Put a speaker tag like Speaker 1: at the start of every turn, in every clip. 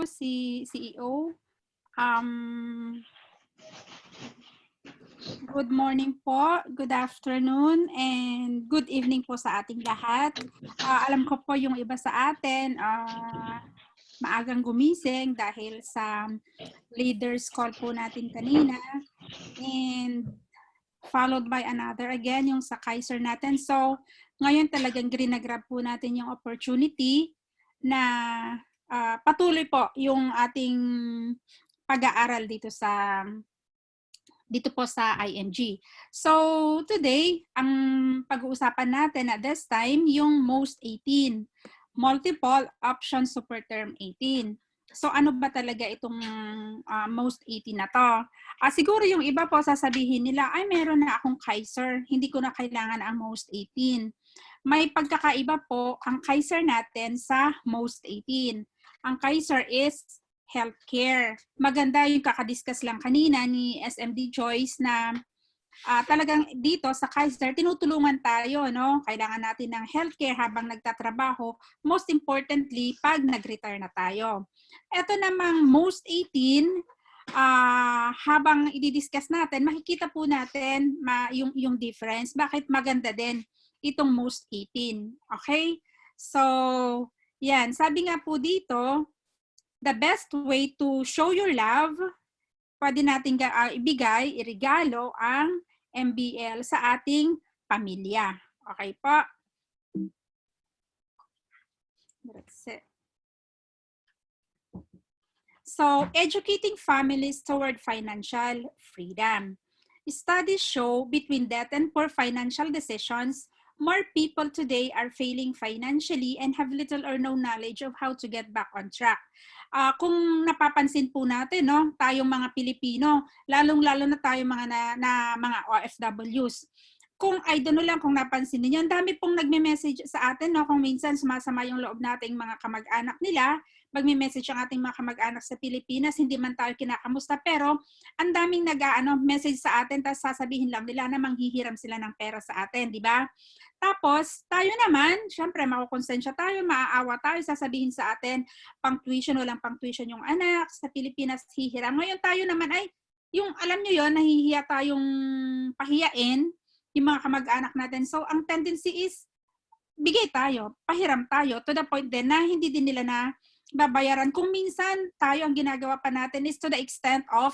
Speaker 1: si CEO. Um, Good morning po, good afternoon, and good evening po sa ating lahat. Alam ko po yung iba sa atin, maagang gumising dahil sa leaders call po natin kanina. And followed by another again, yung sa Kaiser natin. So, ngayon talagang grinagrab po natin yung opportunity na patuloy po yung ating pag-aaral dito po sa IMG. So, today, ang pag-uusapan natin at this time, yung most 18, multiple option super term 18. So, ano ba talaga itong most 18 na to? Siguro yung iba po sasabihin nila, ay meron na akong Kaiser, hindi ko na kailangan ang most 18. May pagkakaiba po ang Kaiser natin sa most 18. Ang Kaiser is healthcare. Maganda yung kakadiscuss lang kanina ni SMD Joyce na talagang dito sa Kaiser, tinutulungan tayo, no? Kailangan natin ng healthcare habang nagtatrabaho. Most importantly, pag nag-retire na tayo. Ito namang most 18, habang i-discuss natin, makikita po natin yung difference. Bakit maganda din itong most 18. Okay? So, yan. Sabi nga po dito, the best way to show your love, pwede natin ibigay, irigalo ang MBL sa ating pamilya. Okay po? That's it. So, educating families toward financial freedom. Studies show between debt and poor financial decisions, more people today are failing financially and have little or no knowledge of how to get back on track. Kung napapansin po natin, no, tayong mga Pilipino, lalong-lalo na tayong mga OFWs, kung I don't know lang kung napansin niyo, ang dami pong nagme-message sa atin, no, kung minsan sumasama yung loob nating mga kamag-anak nila, magme-message ang ating mga kamag-anak sa Pilipinas, hindi man tayo kinakamusta, pero ang daming message sa atin, tapos sasabihin lang nila na manghihiram sila ng pera sa atin, di ba? Tapos, tayo naman, syempre, makukonsensya tayo, maaawa tayo, sasabihin sa atin, pang tuition, walang pang tuition yung anak, sa Pilipinas, hihiram. Ngayon tayo naman ay, yung alam nyo yon, nahihiya tayong pahiyain, yung mga kamag-anak natin. So, ang tendency is, bigay tayo, pahiram tayo, to the point din na hindi din nila na babayaran. Kung minsan, tayo ang ginagawa pa natin is to the extent of,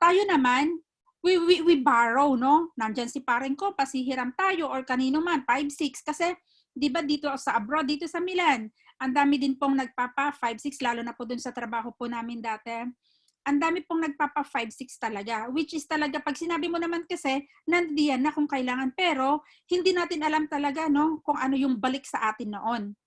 Speaker 1: tayo naman, we borrow, no? Nandyan si pareng ko, pasihiram tayo, or kanino man, 5-6, kasi, di ba dito sa abroad, dito sa Milan, ang dami din pong nagpapa 5-6, lalo na po dun sa trabaho po namin dati, ang dami pong nagpapa 5-6 talaga, which is talaga, pag sinabi mo naman kasi, nandiyan na kung kailangan, pero hindi natin alam talaga, no, kung ano yung balik sa atin noon.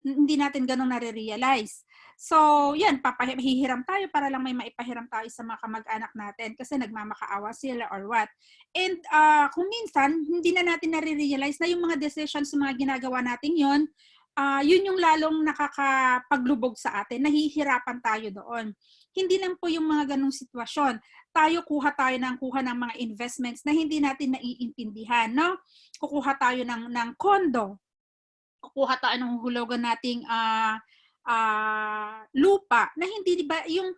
Speaker 1: Hindi natin ganun nare-realize. So, yan, hihiram tayo para lang may maipahiram tayo sa mga kamag-anak natin kasi nagmamakaawa sila or what. And kung minsan, hindi na natin nare-realize na yung mga decisions, mga ginagawa natin yun, yun yung lalong nakakapaglubog sa atin, nahihirapan tayo doon. Hindi lang po yung mga ganong sitwasyon. Kuha tayo ng mga investments na hindi natin naiintindihan, no? Kukuha tayo ng kondo, kukuha tayo ng hulugan nating lupa, na hindi, di ba, yung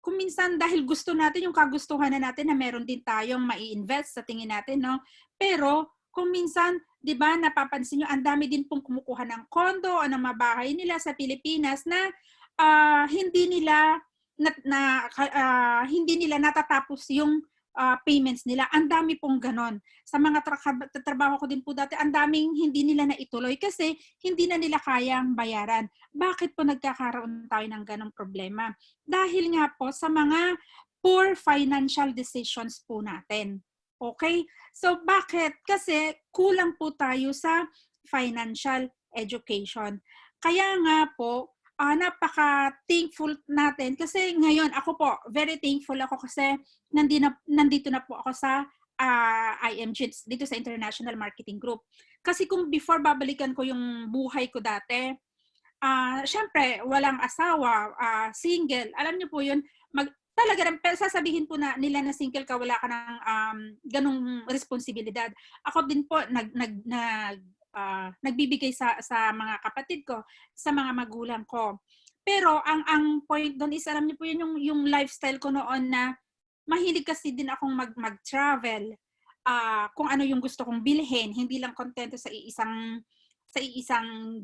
Speaker 1: kung minsan dahil gusto natin, yung kagustuhan na natin na meron din tayong mai-invest sa tingin natin, no? Pero kung minsan, di ba, napapansin nyo, ang dami din pong kumukuha ng kondo o ng mabahay nila sa Pilipinas na hindi nila natatapos yung payments nila. Ang dami pong ganon. Sa mga trabaho ko din po dati, ang daming hindi nila naituloy kasi hindi na nila kayang bayaran. Bakit po nagkakaroon tayo ng ganong problema? Dahil nga po sa mga poor financial decisions po natin. Okay? So bakit? Kasi kulang po tayo sa financial education. Kaya nga po, napaka-thankful natin kasi ngayon ako po, very thankful ako kasi nandito na po ako sa IMG, dito sa International Marketing Group. Kasi kung before babalikan ko yung buhay ko dati, syempre, walang asawa, single, alam niyo po yun, talaga, sasabihin po nila na single ka, wala ka ng ganong responsibilidad. Ako din po, nagbibigay sa mga kapatid ko, sa mga magulang ko. Pero ang point doon is, alam niyo po yun yung lifestyle ko noon na mahilig kasi din akong mag-travel. Kung ano yung gusto kong bilhin, hindi lang kontento sa iisang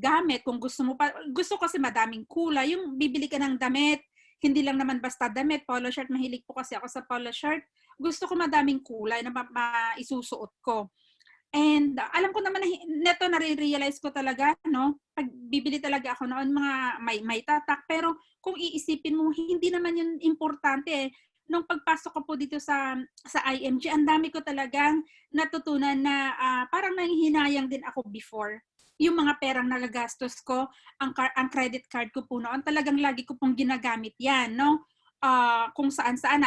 Speaker 1: gamit. Kung gusto mo pa, gusto kasi madaming kulay. Yung bibili ka ng damit, hindi lang naman basta damit, polo shirt, mahilig po kasi ako sa polo shirt. Gusto ko madaming kulay na maisusuot ko. And alam ko naman na neto nare-realize ko talaga, no, pag bibili talaga ako noon mga may tatak, pero kung iisipin mo hindi naman yun importante eh. Nung pagpasok ko po dito sa IMG, ang dami ko talagang natutunan na parang nanghihinayang din ako before. Yung mga perang nagagastos ko, ang credit card ko po noon, talagang lagi ko pong ginagamit yan, no? Kung saan-saan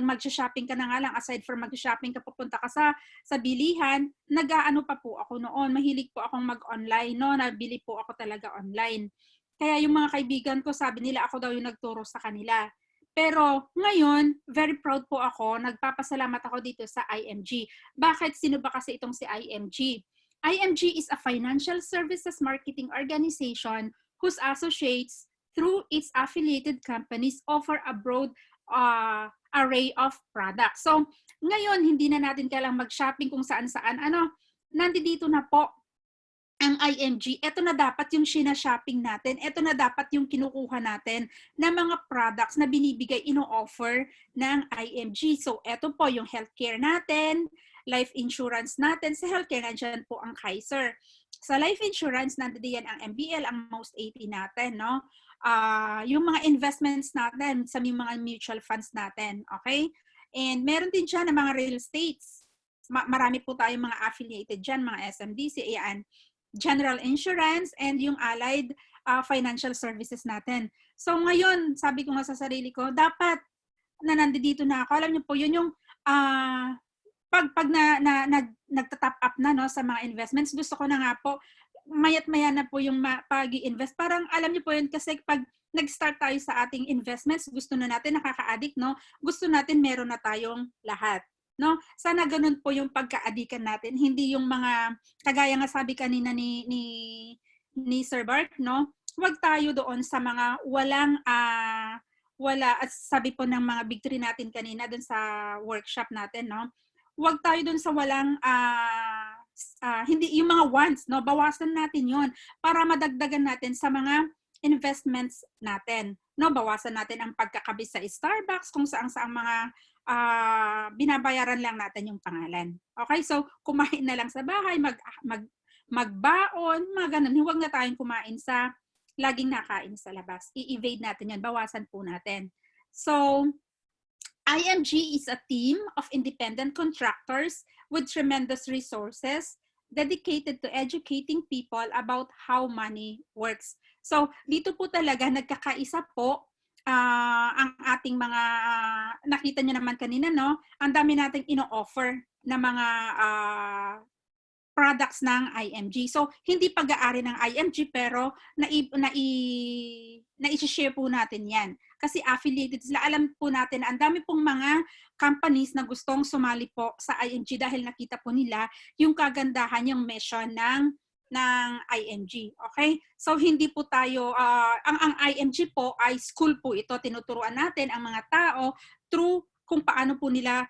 Speaker 1: mag-shopping ka na nga lang, aside from mag-shopping ka, pupunta ka sa bilihan, nag-aano pa po ako noon, mahilig po akong mag-online, no? Nabili po ako talaga online. Kaya yung mga kaibigan ko, sabi nila ako daw yung nagturo sa kanila. Pero ngayon, very proud po ako, nagpapasalamat ako dito sa IMG. Bakit? Sino ba kasi itong si IMG? IMG is a financial services marketing organization whose associates through its affiliated companies offer a broad array of products. So, ngayon, hindi na natin kailangang mag-shopping kung saan-saan. Nandito na po ang IMG. Ito na dapat yung sina-shopping natin. Ito na dapat yung kinukuha natin na mga products na binibigay, ino-offer ng IMG. So, ito po yung healthcare natin, life insurance natin. Sa healthcare, nandiyan po ang Kaiser. Sa life insurance, nandiyan ang MBL, ang Most 80 natin, no? Yung mga investments natin sa mga mutual funds natin, okay? And meron din dyan ng mga real estates. Marami po tayong mga affiliated dyan, mga SMDC, ayan. General insurance, and yung allied financial services natin. So ngayon, sabi ko nga sa sarili ko, dapat na nandito na ako. Alam niyo po, yun yung pag nagta-top up na no sa mga investments, gusto ko na nga po mayat-maya na po yung pag-i-invest. Parang alam niyo po yun kasi pag nag-start tayo sa ating investments, gusto na natin, nakaka-addict, no? Gusto natin meron na tayong lahat, no? Sana ganun po yung pagka-addikan natin, hindi yung mga kagaya nga sabi kanina ni Sir Bart, no? Huwag tayo doon sa mga wala, at sabi po ng mga big three natin kanina doon sa workshop natin, no? Huwag tayo doon sa walang hindi yung mga wants, no? Bawasan natin 'yon para madagdagan natin sa mga investments natin, no? Bawasan natin ang pagkakabit sa Starbucks, kung saan mga binabayaran lang natin yung pangalan. Okay? So, kumain na lang sa bahay, magbaon, mga ganun. Huwag na tayong kumain sa laging nakain sa labas. I-evade natin 'yon, bawasan po natin. So, IMG is a team of independent contractors with tremendous resources dedicated to educating people about how money works. So, dito po talaga nagkakaisa po ang ating mga, nakita niyo naman kanina, no? Ang dami nating ino-offer na mga products ng IMG. So, hindi pag-aari ng IMG pero na-i-share po natin yan. Kasi affiliated sila. Alam po natin na ang dami pong mga companies na gustong sumali po sa IMG dahil nakita po nila yung kagandahan, yung mission ng IMG. Okay? So, hindi po tayo, ang IMG po ay school po ito. Tinuturuan natin ang mga tao through kung paano po nila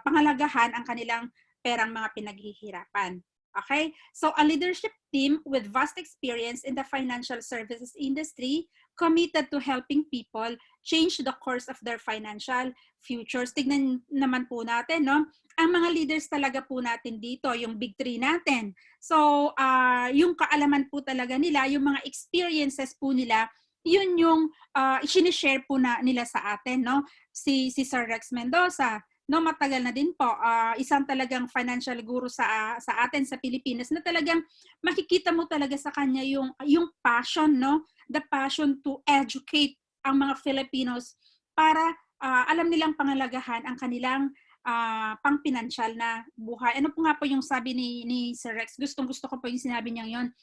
Speaker 1: pangalagahan ang kanilang perang mga pinaghihirapan. Okay? So, a leadership team with vast experience in the financial services industry committed to helping people change the course of their financial futures. Tignan naman po natin, no? Ang mga leaders talaga po natin dito, yung big three natin. So, yung kaalaman po talaga nila, yung mga experiences po nila, yun yung i-share po nila sa atin, no? Si Sir Rex Mendoza, no, matagal na din po, isang talagang financial guru sa atin sa Pilipinas na talagang makikita mo talaga sa kanya yung passion, no? The passion to educate ang mga Filipinos para alam nilang pangalagahan ang kanilang pang-pinansyal na buhay. Ano po nga po yung sabi ni Sir Rex? Gustong-gusto ko po yung sinabi niya yon.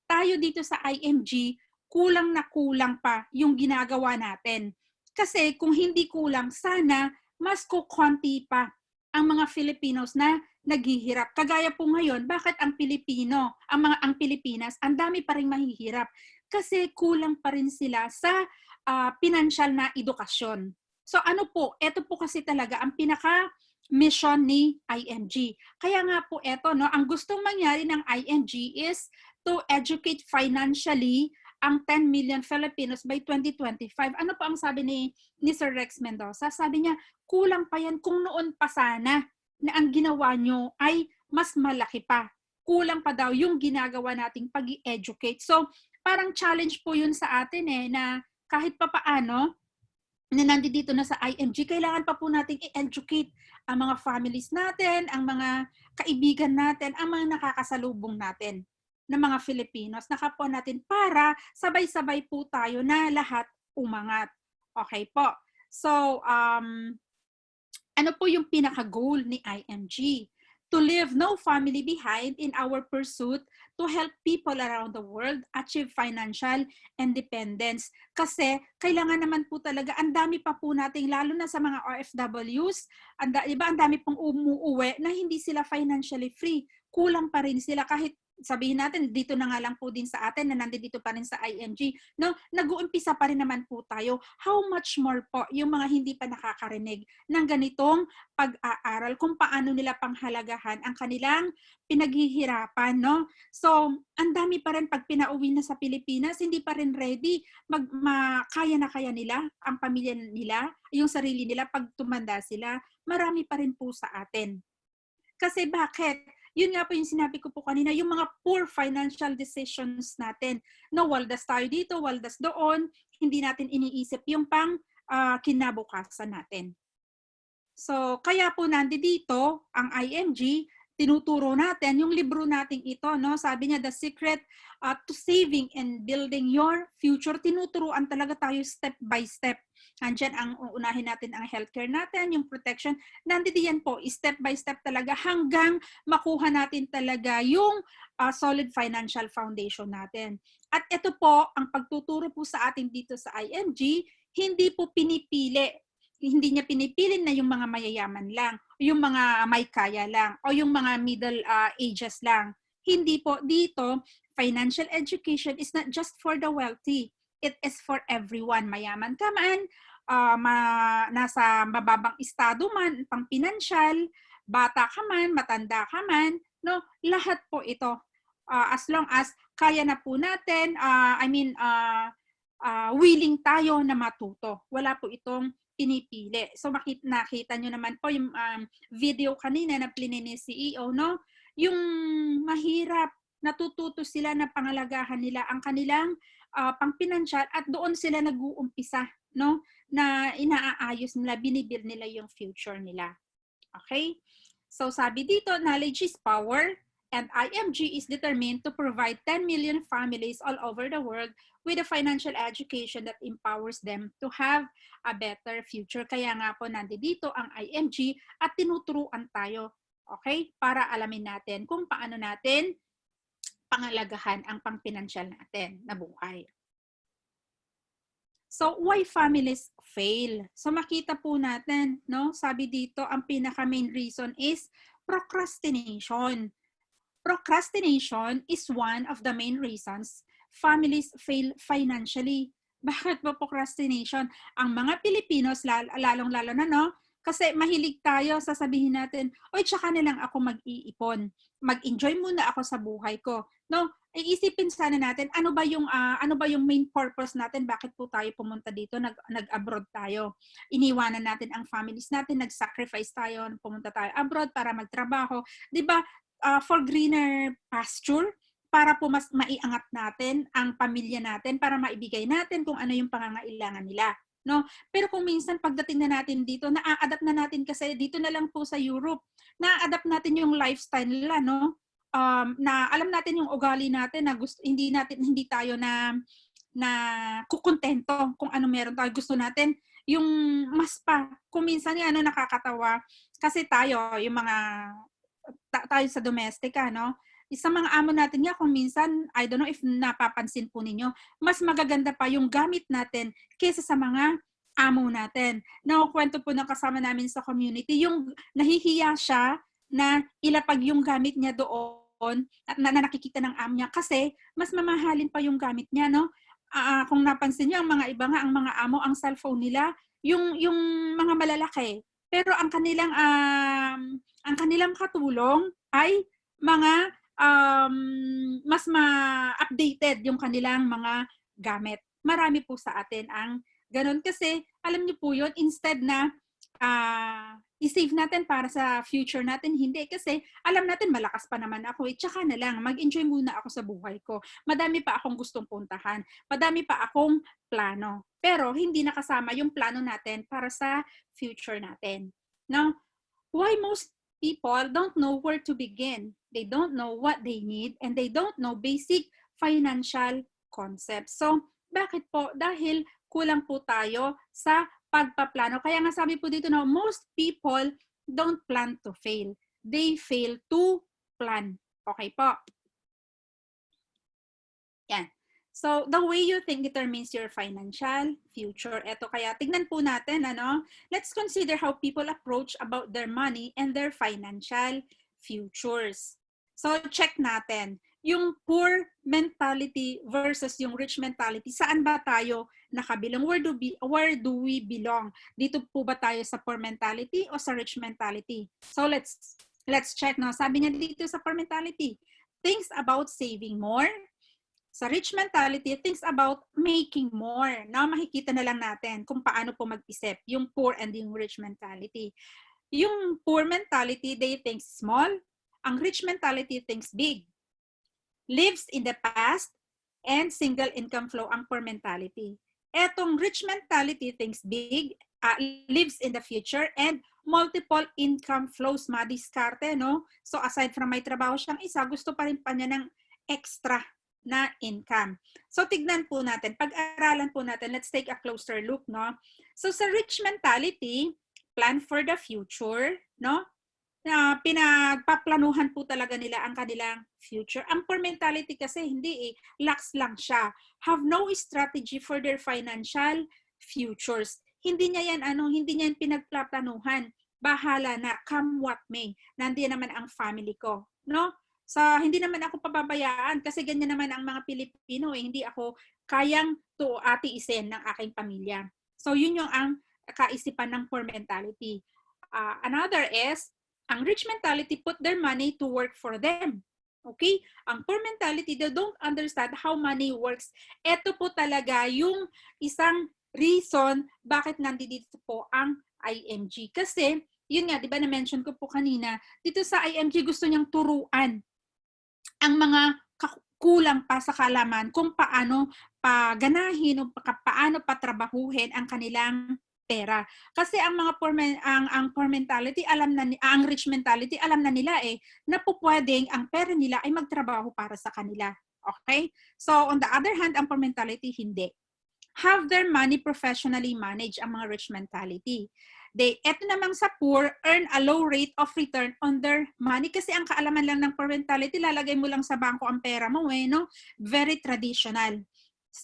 Speaker 1: Tayo dito sa IMG, kulang na kulang pa yung ginagawa natin. Kasi kung hindi kulang, sana mas kukonti pa ang mga Filipinos na naghihirap. Kagaya po ngayon, bakit ang Pilipino, ang Pilipinas, ang dami pa ring mahihirap? Kasi kulang pa rin sila sa pinansyal na edukasyon. So ano po, ito po kasi talaga ang pinaka-mission ni IMG. Kaya nga po ito, no, ang gustong mangyari ng IMG is to educate financially ang 10 million Filipinos by 2025. Ano po ang sabi ni Sir Rex Mendoza? Sabi niya, kulang pa yan kung noon pa sana na ang ginawa nyo ay mas malaki pa. Kulang pa daw yung ginagawa nating pag-i-educate. So, parang challenge po yun sa atin na kahit pa paano, na nandito na sa IMG, kailangan pa po nating i-educate ang mga families natin, ang mga kaibigan natin, ang mga nakakasalubong natin ng mga Filipinos na kapwa natin para sabay-sabay po tayo na lahat umangat. Okay po. So, ano po yung pinaka-goal ni IMG? To leave no family behind in our pursuit to help people around the world achieve financial independence. Kasi kailangan naman po talaga, ang dami pa po nating, lalo na sa mga OFWs, diba, ang dami pong umuuwi na hindi sila financially free. Kulang pa rin sila kahit sabihin natin, dito na nga lang po din sa atin na nandito pa rin sa IMG, no? Nag-uumpisa pa rin naman po tayo. How much more po yung mga hindi pa nakakarinig ng ganitong pag-aaral, kung paano nila panghalagahan ang kanilang pinaghihirapan, no? So, ang dami pa rin pag pinauwi na sa Pilipinas, hindi pa rin ready, kaya na kaya nila, ang pamilya nila, yung sarili nila, pag tumanda sila, marami pa rin po sa atin. Kasi bakit? Yun nga po yung sinabi ko po kanina, yung mga poor financial decisions natin. No, waldas tayo dito, waldas doon, hindi natin iniisip yung kinabukasan natin. So, kaya po nandito ang IMG, tinuturo natin yung libro nating ito, no? Sabi niya, The Secret to Saving and Building Your Future. Tinuturuan talaga tayo step by step. Andiyan ang uunahin natin ang healthcare natin, yung protection. Nandito yan po, step by step talaga hanggang makuha natin talaga yung solid financial foundation natin. At ito po, ang pagtuturo po sa atin dito sa IMG, hindi po pinipili. Hindi niya pinipili na yung mga mayayaman lang, yung mga may kaya lang, o yung mga middle ages lang. Hindi po. Dito, financial education is not just for the wealthy. It is for everyone. Mayaman ka man, nasa mababang estado man, pang pinansyal, bata ka man, matanda ka man, no? Lahat po ito. As long as kaya na po natin, willing tayo na matuto. Wala po itong pinipili. So nakita nyo naman po yung video kanina na plinay ni CEO, no? Yung mahirap, natututo sila na pangalagahan nila ang kanilang pangpinansyal at doon sila nag-uumpisa, no? Na inaayos nila, binibuild nila yung future nila. Okay? So sabi dito, knowledge is power, and IMG is determined to provide 10 million families all over the world with a financial education that empowers them to have a better future. Kaya nga po nandito ang IMG at tinuturuan tayo, okay? Para alamin natin kung paano natin pangalagahan ang pangpinansyal natin na buhay. So, why families fail? So, makita po natin, no? Sabi dito, ang pinaka-main reason is procrastination. Procrastination is one of the main reasons families fail financially. Bakit ba procrastination? Ang mga Pilipinos, lalong-lalo na, no? Kasi mahilig tayo, sasabihin natin, oy, tsaka na lang ako mag-iipon. Mag-enjoy muna ako sa buhay ko. No? Iisipin sana natin, ano ba yung main purpose natin? Bakit po tayo pumunta dito? Nag-abroad tayo. Iniwanan natin ang families natin, nag-sacrifice tayo, pumunta tayo abroad para magtrabaho. 'Di ba? For greener pasture, para po mas maiangat natin ang pamilya natin, para maibigay natin kung ano yung pangangailangan nila. No? Pero kung minsan pagdating na natin dito, na-adapt na natin kasi dito na lang po sa Europe, na-adapt natin yung lifestyle nila, no? Na alam natin yung ugali natin na hindi tayo na kukontento kung ano meron tayo. Gusto natin yung mas pa. Kung minsan yung nakakatawa kasi tayo, yung mga tayo sa domestika, no? Sa mga amo natin nga, kung minsan, I don't know if napapansin po ninyo, mas magaganda pa yung gamit natin kaysa sa mga amo natin. Nakukwento po ng kasama namin sa community, yung nahihiya siya na ilapag yung gamit niya doon at na nakikita ng amo niya kasi mas mamahalin pa yung gamit niya, no? Kung napansin niyo, ang mga iba nga, ang mga amo, ang cellphone nila, yung mga malalaki. Pero ang kanilang katulong ay mga mas ma-updated yung kanilang mga gamit. Marami po sa atin ang ganun kasi alam niyo po yun, instead na i-save natin para sa future natin, hindi. Kasi alam natin malakas pa naman ako. Tsaka na lang, mag-enjoy muna ako sa buhay ko. Madami pa akong gustong puntahan. Madami pa akong plano. Pero hindi nakasama yung plano natin para sa future natin. Now, why most people don't know where to begin? They don't know what they need and they don't know basic financial concepts. So, bakit po? Dahil kulang po tayo sa pagpaplano. Kaya nga sabi po dito na most people don't plan to fail. They fail to plan. Okay po. Yan. So, the way you think determines your financial future. Ito kaya, tignan po natin, let's consider how people approach about their money and their financial futures. So, check natin. Yung poor mentality versus yung rich mentality, saan ba tayo nakabilang? Where do we belong? Dito po ba tayo sa poor mentality o sa rich mentality? So, let's check, no? Sabi niya dito sa poor mentality, thinks about saving more. Sa rich mentality, thinks about making more. Now, makikita na lang natin kung paano po mag-isip, yung poor and yung rich mentality. Yung poor mentality, they think small. Ang rich mentality thinks big. Lives in the past and single income flow ang poor mentality. Etong rich mentality thinks big, lives in the future, and multiple income flows, madiskarte, no? So aside from may trabaho siyang isa, gusto pa rin pa niya ng extra na income. So tignan po natin, pag-aralan po natin, let's take a closer look, no? So sa rich mentality, plan for the future, no? Pinagpaplanuhan po talaga nila ang kanilang future. Ang poor mentality kasi hindi lax lang siya. Have no strategy for their financial futures. Hindi niya yan pinagplaplanuhan. Bahala na, come what may. Nandiyan naman ang family ko, no? Hindi naman ako pababayaan kasi ganyan naman ang mga Pilipino, hindi ako kayang atiisin ng aking pamilya. So yun yung ang kaisipan ng poor mentality. Another is, ang rich mentality put their money to work for them. Okay? Ang poor mentality, they don't understand how money works. Ito po talaga yung isang reason bakit nandito po ang IMG. Kasi, yun nga, di ba na-mention ko po kanina, dito sa IMG gusto niyang turuan ang mga kulang pa sa kaalaman kung paano paganahin o paano patrabahuhin ang kanilang pera. Kasi ang mga poor mentality, ang rich mentality, alam na nila na pupwedeng ang pera nila ay magtrabaho para sa kanila. Okay? So on the other hand, ang poor mentality hindi. Have their money professionally managed ang mga rich mentality. Eto namang sa poor, earn a low rate of return on their money kasi ang kaalaman lang ng poor mentality, lalagay mo lang sa bangko ang pera mo, no? Very traditional.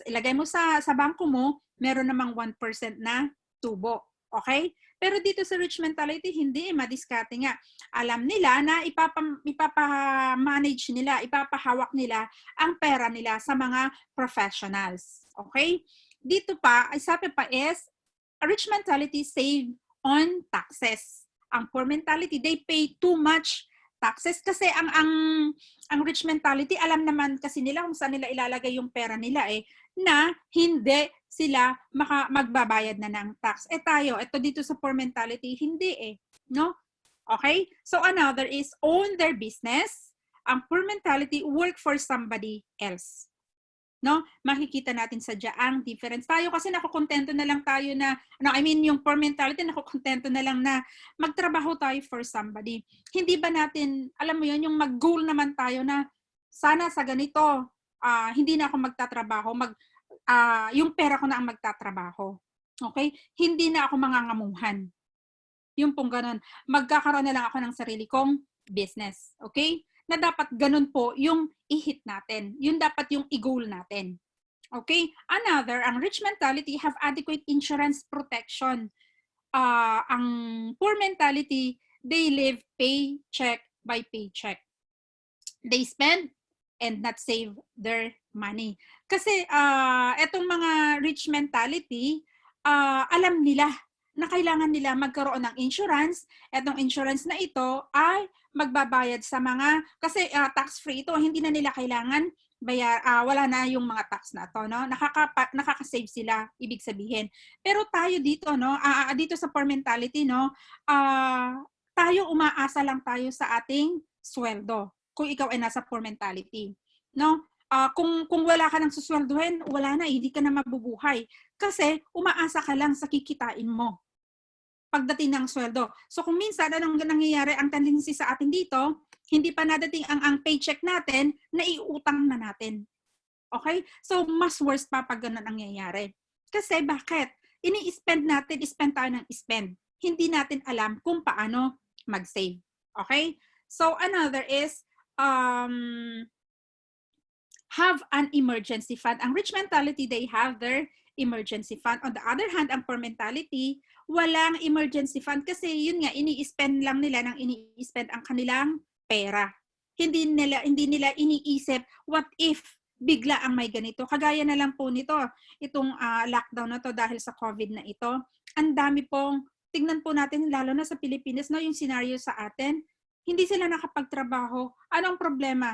Speaker 1: Ilagay mo sa bangko mo, meron namang 1% na tubo. Okay? Pero dito sa rich mentality, hindi, madiskarte nga. Alam nila na ipapamanage nila, ipapahawak nila ang pera nila sa mga professionals. Okay? Dito pa, sabi pa is, a rich mentality save on taxes. Ang poor mentality, they pay too much taxes kasi ang rich mentality, alam naman kasi nila kung saan nila ilalagay yung pera nila na hindi sila magbabayad na ng tax. Tayo, ito dito sa poor mentality, hindi no? Okay? So another is own their business. Ang poor mentality, work for somebody else. No? Makikita natin sadya ang difference. Tayo kasi nakukontento na lang tayo na, yung poor mentality, nakukontento na lang na magtrabaho tayo for somebody. Hindi ba natin, alam mo yun, yung mag-goal naman tayo na sana sa ganito, hindi na ako magtatrabaho, yung pera ko na ang magtatrabaho. Okay? Hindi na ako mangangamuhan. Yung pong ganun. Magkakaroon na lang ako ng sarili kong business. Okay? Na dapat ganun po yung i-hit natin. Yun dapat yung i-goal natin. Okay? Another, ang rich mentality have adequate insurance protection. Ang poor mentality, they live paycheck by paycheck. they spend and not save their money. Kasi etong mga rich mentality, alam nila na kailangan nila magkaroon ng insurance. Etong insurance na ito ay magbabayad sa mga, kasi tax-free ito, hindi na nila kailangan wala na yung mga tax na to, no? Nakaka-save sila, ibig sabihin. Pero tayo dito, no, dito sa poor mentality, no, tayo umaasa lang tayo sa ating sweldo kung ikaw ay nasa poor mentality, no? Kung wala ka nang susweldohin, wala na, hindi ka na mabubuhay kasi umaasa ka lang sa kikitain mo pagdating ng sweldo. So kung minsan anong nangyayari, ang tendency sa atin dito, hindi pa nadating ang paycheck natin, naiutang na natin. Okay? So mas worse pa pag ganun ang nangyayari. Kasi bakit? Ini-spend natin, spend tayo ng spend. Hindi natin alam kung paano mag-save. Okay? So another is, have an emergency fund. Ang rich mentality, they have their emergency fund. On the other hand, ang poor mentality, walang emergency fund kasi yun nga, ini-spend lang nila ng ini-spend ang kanilang pera. Hindi nila iniisip, what if bigla ang may ganito? Kagaya na lang po nito, itong lockdown na to dahil sa COVID na ito. Ang dami pong, tignan po natin, lalo na sa Pilipinas, no, yung scenario sa atin, hindi sila nakapagtrabaho. Anong problema?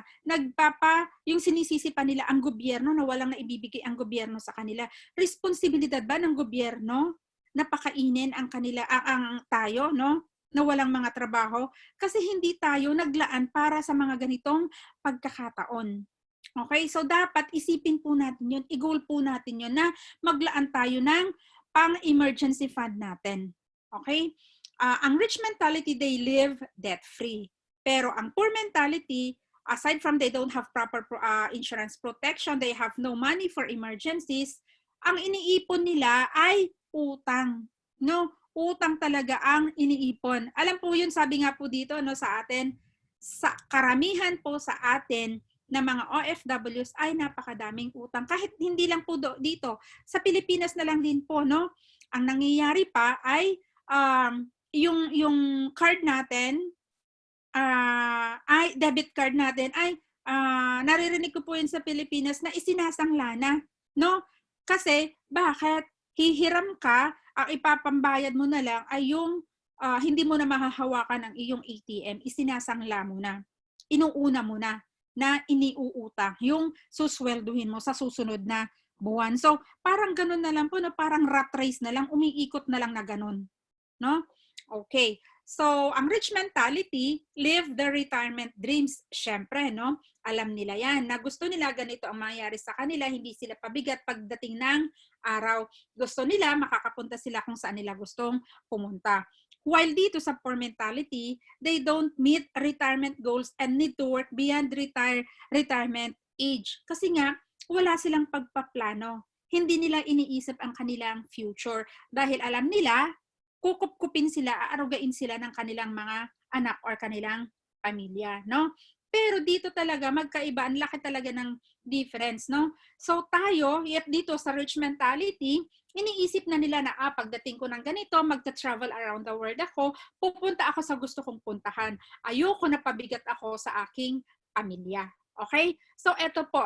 Speaker 1: Yung sinisisi pa nila ang gobyerno na walang naibibigay ang gobyerno sa kanila. Responsibilidad ba ng gobyerno na pakainin ang kanila, ang tayo, no? Na walang mga trabaho? Kasi hindi tayo naglaan para sa mga ganitong pagkakataon. Okay? So dapat isipin po natin yun, i-goal po natin yun na maglaan tayo ng pang-emergency fund natin. Okay? Ang rich mentality, they live debt-free. Pero ang poor mentality, aside from they don't have proper insurance protection, they have no money for emergencies, ang iniipon nila ay utang. No? Utang talaga ang iniipon. Alam po yun, sabi nga po dito, no, sa atin, sa karamihan po sa atin na mga OFWs ay napakadaming utang. Kahit hindi lang po dito, sa Pilipinas na lang din po, no? Ang nangyayari pa ay yung card natin, ay debit card natin ay naririnig ko po yun sa Pilipinas na isinasangla na, no? Kasi bakit? Hihiram ka, ang ipapambayad mo na lang ay yung hindi mo na mahahawakan ang iyong ATM, isinasangla mo na. Inuuna mo na iniuutang yung suswelduhin mo sa susunod na buwan. So, parang ganun na lang po, na parang rat race na lang, umiikot na lang na ganun. No? Okay. So, ang rich mentality, live the retirement dreams. Syempre, no? Alam nila yan, na gusto nila ganito ang mangyayari sa kanila, hindi sila pabigat pagdating ng araw. Gusto nila, makakapunta sila kung saan nila gustong pumunta. While dito sa poor mentality, they don't meet retirement goals and need to work beyond retirement age. Kasi nga, wala silang pagpaplano. Hindi nila iniisip ang kanilang future. Dahil alam nila, kukup-kupin sila, aarugain sila ng kanilang mga anak or kanilang pamilya, no? Pero dito talaga magkaiba, ang laki talaga ng difference, no? So tayo, yet dito sa rich mentality, iniisip na nila na pagdating ko ng ganito, magta-travel around the world ako, pupunta ako sa gusto kong puntahan. Ayoko na pabigat ako sa aking pamilya. Okay? So eto po,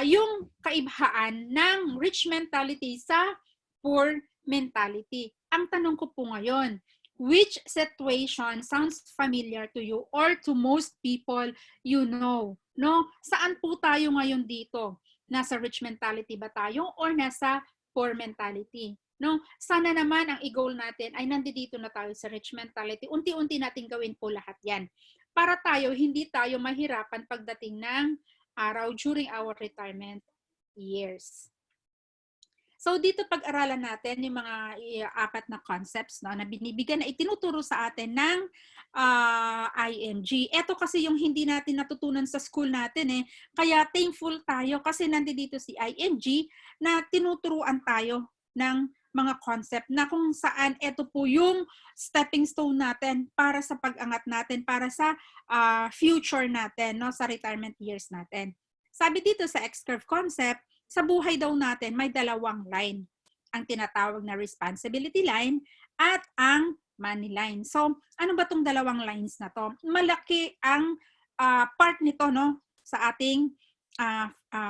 Speaker 1: yung kaibahan ng rich mentality sa poor mentality. Ang tanong ko po ngayon, which situation sounds familiar to you or to most people you know? No? Saan po tayo ngayon dito? Nasa rich mentality ba tayo or nasa poor mentality? No? Sana naman ang i-goal natin ay nandito na tayo sa rich mentality. Unti-unti natin gawin po lahat yan. Para tayo, hindi tayo mahirapan pagdating ng araw during our retirement years. So dito pag-aralan natin yung mga apat na concepts, no, na binibigyan, na itinuturo sa atin ng IMG. Ito kasi yung hindi natin natutunan sa school natin Kaya thankful tayo kasi nandito si IMG na tinuturuan tayo ng mga concept na kung saan ito po yung stepping stone natin para sa pag-angat natin, para sa future natin, no, sa retirement years natin. Sabi dito sa X-curve concept, sa buhay daw natin may dalawang line. Ang tinatawag na responsibility line at ang money line. So, ano ba tong dalawang lines na to? Malaki ang part nito, no, sa ating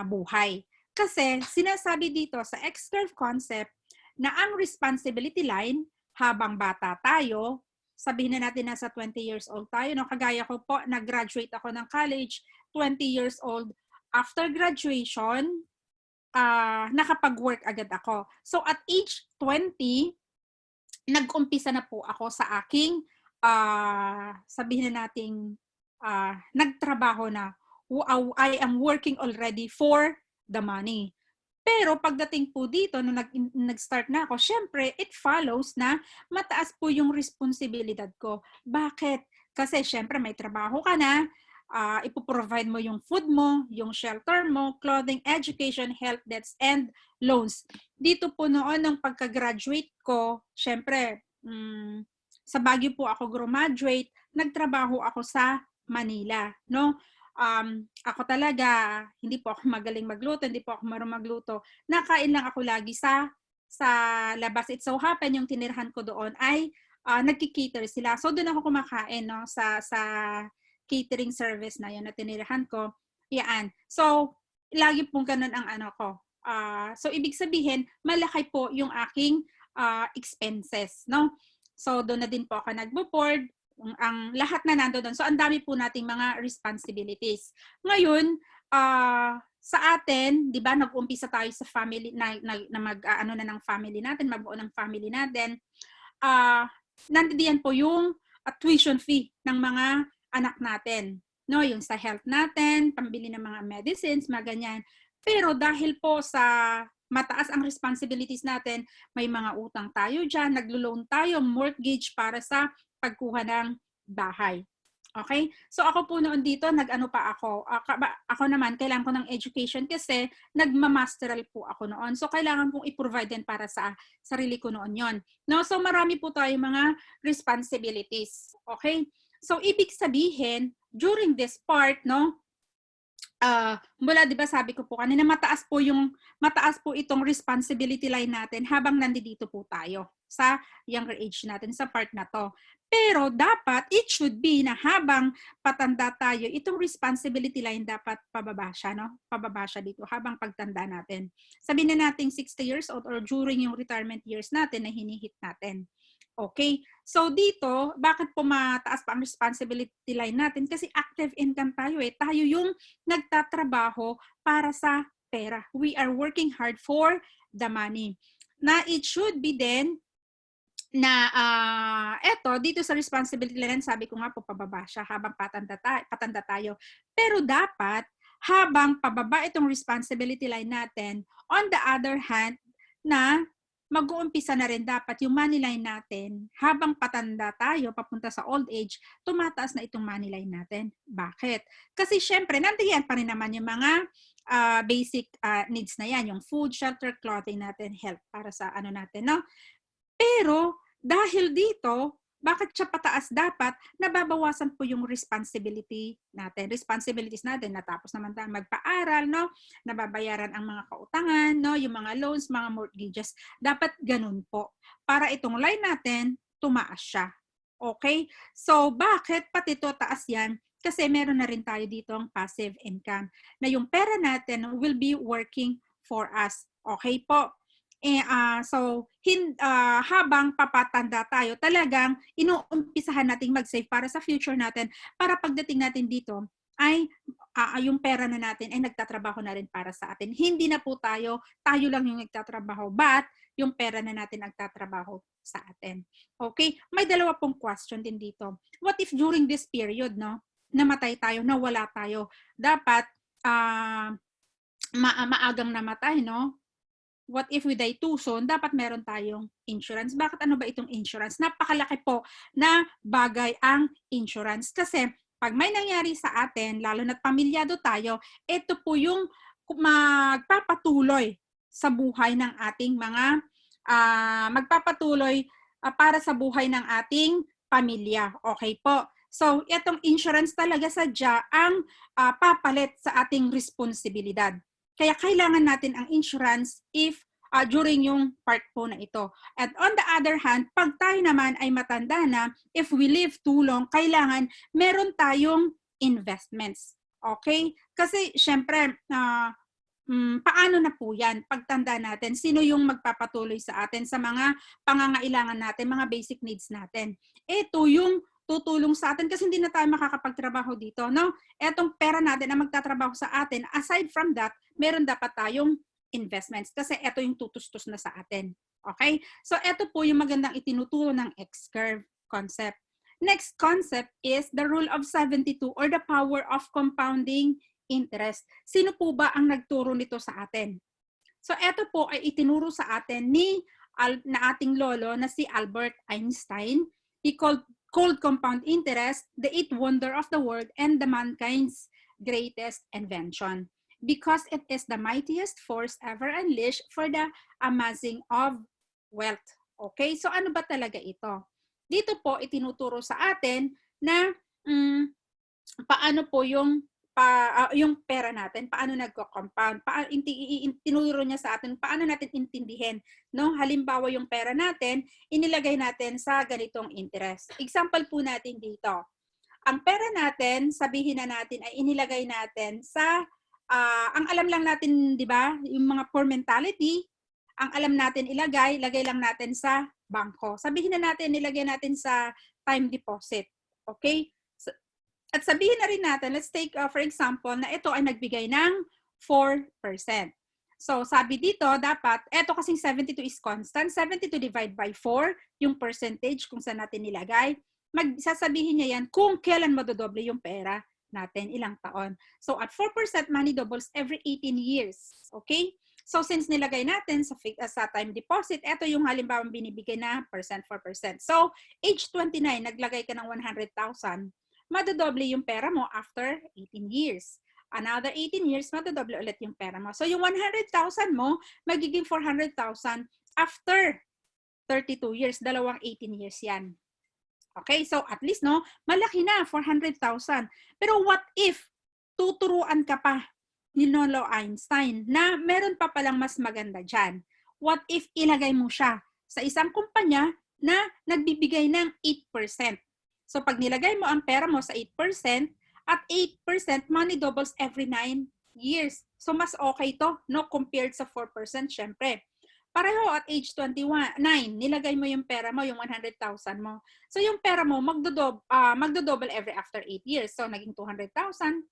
Speaker 1: buhay. Kasi sinasabi dito sa X-curve concept na ang responsibility line habang bata tayo, sabihin na natin nasa 20 years old tayo, no? Kagaya ko po, nag-graduate ako ng college, 20 years old. After graduation, nakapag-work agad ako. So at age 20, nag-umpisa na po ako sa aking, sabihin na nating, nagtrabaho na. I am working already for the money. Pero pagdating po dito, nung nag-start na ako, syempre, it follows na mataas po yung responsibilidad ko. Bakit? Kasi syempre may trabaho ka na, ipoprovide mo yung food mo, yung shelter mo, clothing, education, health debts, and loans. Dito po noon, nung pagka-graduate ko, syempre, sa Baguio po ako graduate, nagtrabaho ako sa Manila, no? Ako talaga, hindi po ako magaling magluto, hindi po ako marunong magluto. Nakain lang ako lagi sa labas. It so happen, yung tinirhan ko doon ay nagki-cater sila. So doon ako kumakain, no, sa catering service na yun na tinirhan ko. Yan. So, lagi pong ganun ang ano ko. So, ibig sabihin, malaki po yung aking expenses, no? So, doon na din po ako nagbo-board, ang lahat na nando doon. So, ang dami po nating mga responsibilities. Ngayon, sa atin, 'di ba, nag-umpisa tayo sa family na mag-ano na ng family natin, magbuo ng family natin. Nandiyan po yung tuition fee ng mga anak natin, no, yung sa health natin, pambili ng mga medicines, mga ganyan. Pero dahil po sa mataas ang responsibilities natin, may mga utang tayo diyan, naglo-loan tayo, mortgage para sa pagkuha ng bahay. Okay? So ako po noon dito, nag-ano pa ako. Ako naman, kailangan ko ng education kasi nagma-masteral po ako noon. So kailangan kong i-provide din para sa sarili ko noon yon. No? So marami po tayo mga responsibilities. Okay? So ibig sabihin, during this part, no, mula 'di ba sabi ko po kanina mataas po itong responsibility line natin habang nandito po tayo sa younger age natin sa part na to. Pero dapat it should be na habang patanda tayo, itong responsibility line dapat pababa siya, no? Pababa siya dito habang pagtanda natin. Sabihin na natin 60 years old or during yung retirement years natin na hinihit natin. Okay? So dito, bakit po mataas pa ang responsibility line natin? Kasi active income tayo eh. Tayo yung nagtatrabaho para sa pera. We are working hard for the money. Na it should be then na eto, dito sa responsibility line, sabi ko nga po, pababa siya habang patanda tayo. Pero dapat, habang pababa itong responsibility line natin, on the other hand, na mag-uumpisa na rin dapat yung money line natin habang patanda tayo, papunta sa old age, tumataas na itong money line natin. Bakit? Kasi syempre, nandiyan pa rin naman yung mga basic needs na yan, yung food, shelter, clothing natin, health para sa ano natin, no? Pero dahil dito, bakit siya pataas dapat? Nababawasan po yung responsibilities natin. Natapos naman tayo magpaaral, no? Nababayaran ang mga kautangan, no? Yung mga loans, mga mortgages. Dapat ganun po. Para itong line natin, tumaas siya. Okay? So, bakit pati ito taas yan? Kasi meron na rin tayo dito ang passive income na yung pera natin will be working for us. Okay po? So, habang papatanda tayo, talagang inuumpisahan nating mag-save para sa future natin para pagdating natin dito ay yung pera na natin ay nagtatrabaho na rin para sa atin. Hindi na po tayo lang yung nagtatrabaho, but yung pera na natin nagtatrabaho sa atin. Okay? May dalawa pong question din dito. What if during this period, no, namatay tayo, nawala tayo? Dapat maagang namatay, no? What if we die too soon? Dapat meron tayong insurance. Bakit ano ba itong insurance? Napakalaki po na bagay ang insurance. Kasi pag may nangyari sa atin, lalo na't pamilyado tayo, ito po yung magpapatuloy sa buhay ng ating mga, magpapatuloy para sa buhay ng ating pamilya. Okay po? So, itong insurance talaga sadya ang papalit sa ating responsibilidad. Kaya kailangan natin ang insurance if during yung part po na ito. At on the other hand, pag tayo naman ay matanda na, if we live too long, kailangan meron tayong investments. Okay? Kasi syempre, paano na po yan? Pagtanda natin, sino yung magpapatuloy sa atin sa mga pangangailangan natin, mga basic needs natin? Ito yung tutulong sa atin kasi hindi na tayo makakapagtrabaho dito. No? Etong pera natin na magtatrabaho sa atin, aside from that, meron dapat tayong investments kasi ito yung tutustos na sa atin. Okay? So ito po yung magandang itinuturo ng X-curve concept. Next concept is the rule of 72 or the power of compounding interest. Sino po ba ang nagturo nito sa atin? So ito po ay itinuro sa atin na ating lolo na si Albert Einstein. He called compound interest the eighth wonder of the world and the mankind's greatest invention because it is the mightiest force ever unleashed for the amassing of wealth. Okay, so ano ba talaga ito? Dito po itinuturo sa atin na paano po yung pera natin, paano nagko-compound, tinuro niya sa atin, paano natin intindihin, no? Halimbawa yung pera natin, inilagay natin sa ganitong interest. Example po natin dito. Ang pera natin, sabihin na natin ay inilagay natin sa, ang alam lang natin, di ba, yung mga poor mentality, ang alam natin lagay lang natin sa bangko. Sabihin na natin, nilagay natin sa time deposit. Okay? At sabihin na rin natin, let's take for example, na ito ay nagbigay ng 4%. So sabi dito, dapat, ito kasing 72 is constant, 72 divide by 4, yung percentage kung saan natin nilagay, sasabihin niya yan kung kailan madodoble yung pera natin, ilang taon. So at 4%, money doubles every 18 years. Okay? So since nilagay natin sa time deposit, ito yung halimbawang binibigay na 4%. So age 29, naglagay ka ng 100,000. Madodoble yung pera mo after 18 years. Another 18 years, madodoble ulit yung pera mo. So yung 100,000 mo, magiging 400,000 after 32 years. Dalawang 18 years yan. Okay, so at least, no, malaki na, 400,000. Pero what if tuturuan ka pa ni Lolo Einstein na meron pa palang mas maganda dyan? What if ilagay mo siya sa isang kumpanya na nagbibigay ng 8%? So pag nilagay mo ang pera mo sa 8%, at 8%, money doubles every 9 years. So mas okay to, no, compared sa 4%, syempre. Pareho at age 21, 9, nilagay mo yung pera mo, yung 100,000 mo. So yung pera mo, magdodouble every after 8 years. So naging 200,000.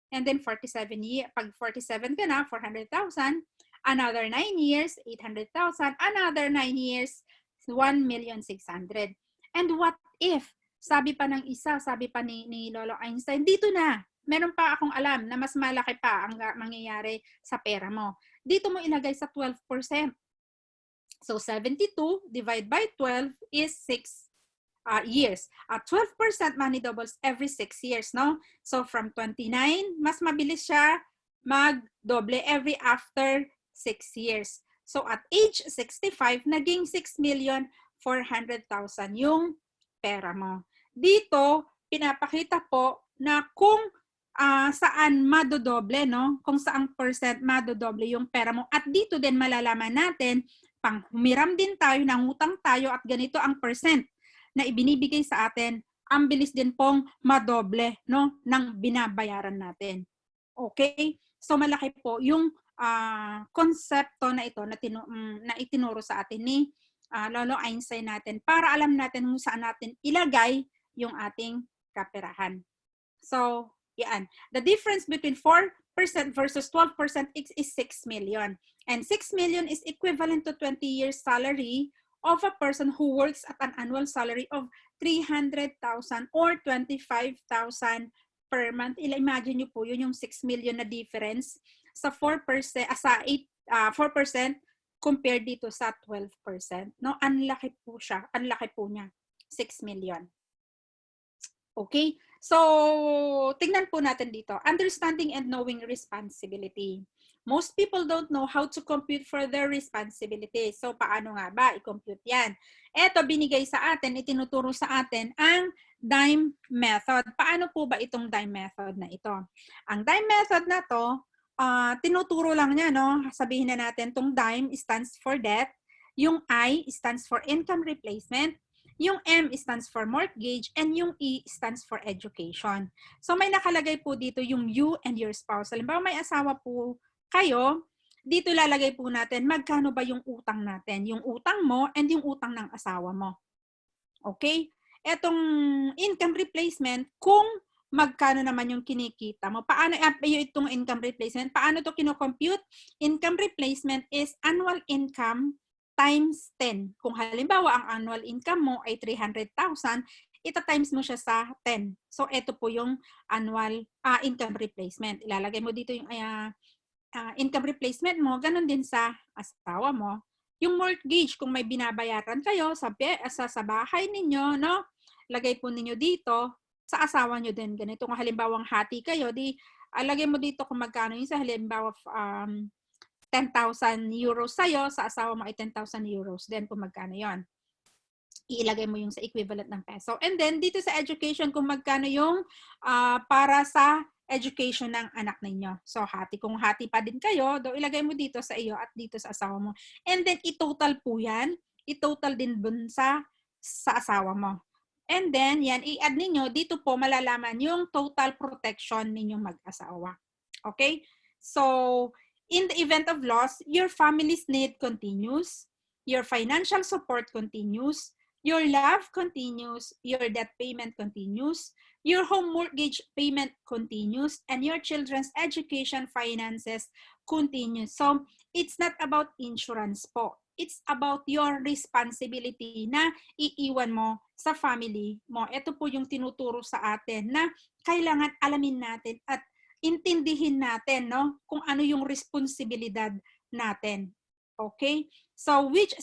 Speaker 1: And then 47 years, pag 47 ka na, 400,000. Another 9 years, 800,000. Another 9 years, 1,600,000. And what if, sabi pa ng isa, sabi pa ni Lolo Einstein, dito na, meron pa akong alam na mas malaki pa ang mangyayari sa pera mo. Dito mo ilagay sa 12%. So 72 divided by 12 is 6 years. At 12% money doubles every 6 years, no? So from 29, mas mabilis siya magdoble every after 6 years. So at age 65, naging 6,400,000 yung pera mo. Dito, pinapakita po na kung saan madodoble, no? Kung saang percent madodoble yung pera mo. At dito din malalaman natin, pang humiram din tayo, nangutang tayo at ganito ang percent na ibinibigay sa atin, ang bilis din pong madoble, no, ng binabayaran natin. Okay? So malaki po yung konsepto na ito na itinuro sa atin ni Lolo Einstein natin para alam natin kung saan natin ilagay yung ating kaperahan. So, yan. The difference between 4% versus 12% is 6 million. And 6 million is equivalent to 20 years salary of a person who works at an annual salary of 300,000 or 25,000 per month. Imagine nyo po yun, yung 6 million na difference sa 4%, 4% compared dito sa 12%. No? Ang laki po siya. Ang laki po niya. 6 million. Okay? So, tingnan po natin dito. Understanding and knowing responsibility. Most people don't know how to compute for their responsibility. So, paano nga ba i-compute yan? Ito, binigay sa atin, itinuturo sa atin ang dime method. Paano po ba itong dime method na ito? Ang dime method na to, tinuturo lang niya, no? Sabihin na natin, itong dime stands for debt. Yung I stands for income replacement. Yung M stands for mortgage and yung E stands for education. So may nakalagay po dito yung you and your spouse. Halimbawa may asawa po kayo, dito lalagay po natin magkano ba yung utang natin. Yung utang mo and yung utang ng asawa mo. Okay? Etong income replacement, kung magkano naman yung kinikita mo. Paano itong income replacement? Paano to kino-compute? Income replacement is annual income times 10. Kung halimbawa ang annual income mo ay 300,000, ita-times mo siya sa 10. So ito po yung annual income replacement. Ilalagay mo dito yung income replacement mo, ganun din sa asawa mo. Yung mortgage, kung may binabayaran kayo sa bahay ninyo, no? Lagay po ninyo dito, sa asawa nyo din. Ganito kung halimbawang hati kayo, lagay mo dito kung magkano yung sa halimbawa 10,000 euros sa'yo, sa asawa mo ay 10,000 euros. Then kung magkano yon, iilagay mo yung sa equivalent ng peso. And then dito sa education, kung magkano yung para sa education ng anak ninyo. So kung hati pa din kayo, ilagay mo dito sa iyo at dito sa asawa mo. And then i-total po yan. I-total din dun sa asawa mo. And then, yan, i-add ninyo, dito po malalaman yung total protection ninyong mag-asawa. Okay? So, in the event of loss, your family's need continues, your financial support continues, your love continues, your debt payment continues, your home mortgage payment continues, and your children's education finances continues. So, it's not about insurance po. It's about your responsibility na iiwan mo sa family mo. Ito po yung tinuturo sa atin na kailangan alamin natin at intindihin natin, no, kung ano yung responsibilidad natin. Okay? So, which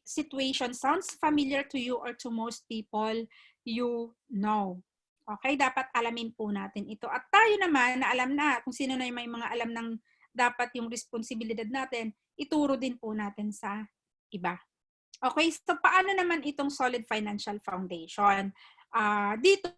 Speaker 1: situation sounds familiar to you or to most people you know? Okay? Dapat alamin po natin ito. At tayo naman na alam na kung sino na yung may mga alam ng dapat yung responsibilidad natin, ituro din po natin sa iba. Okay, so paano naman itong solid financial foundation? Dito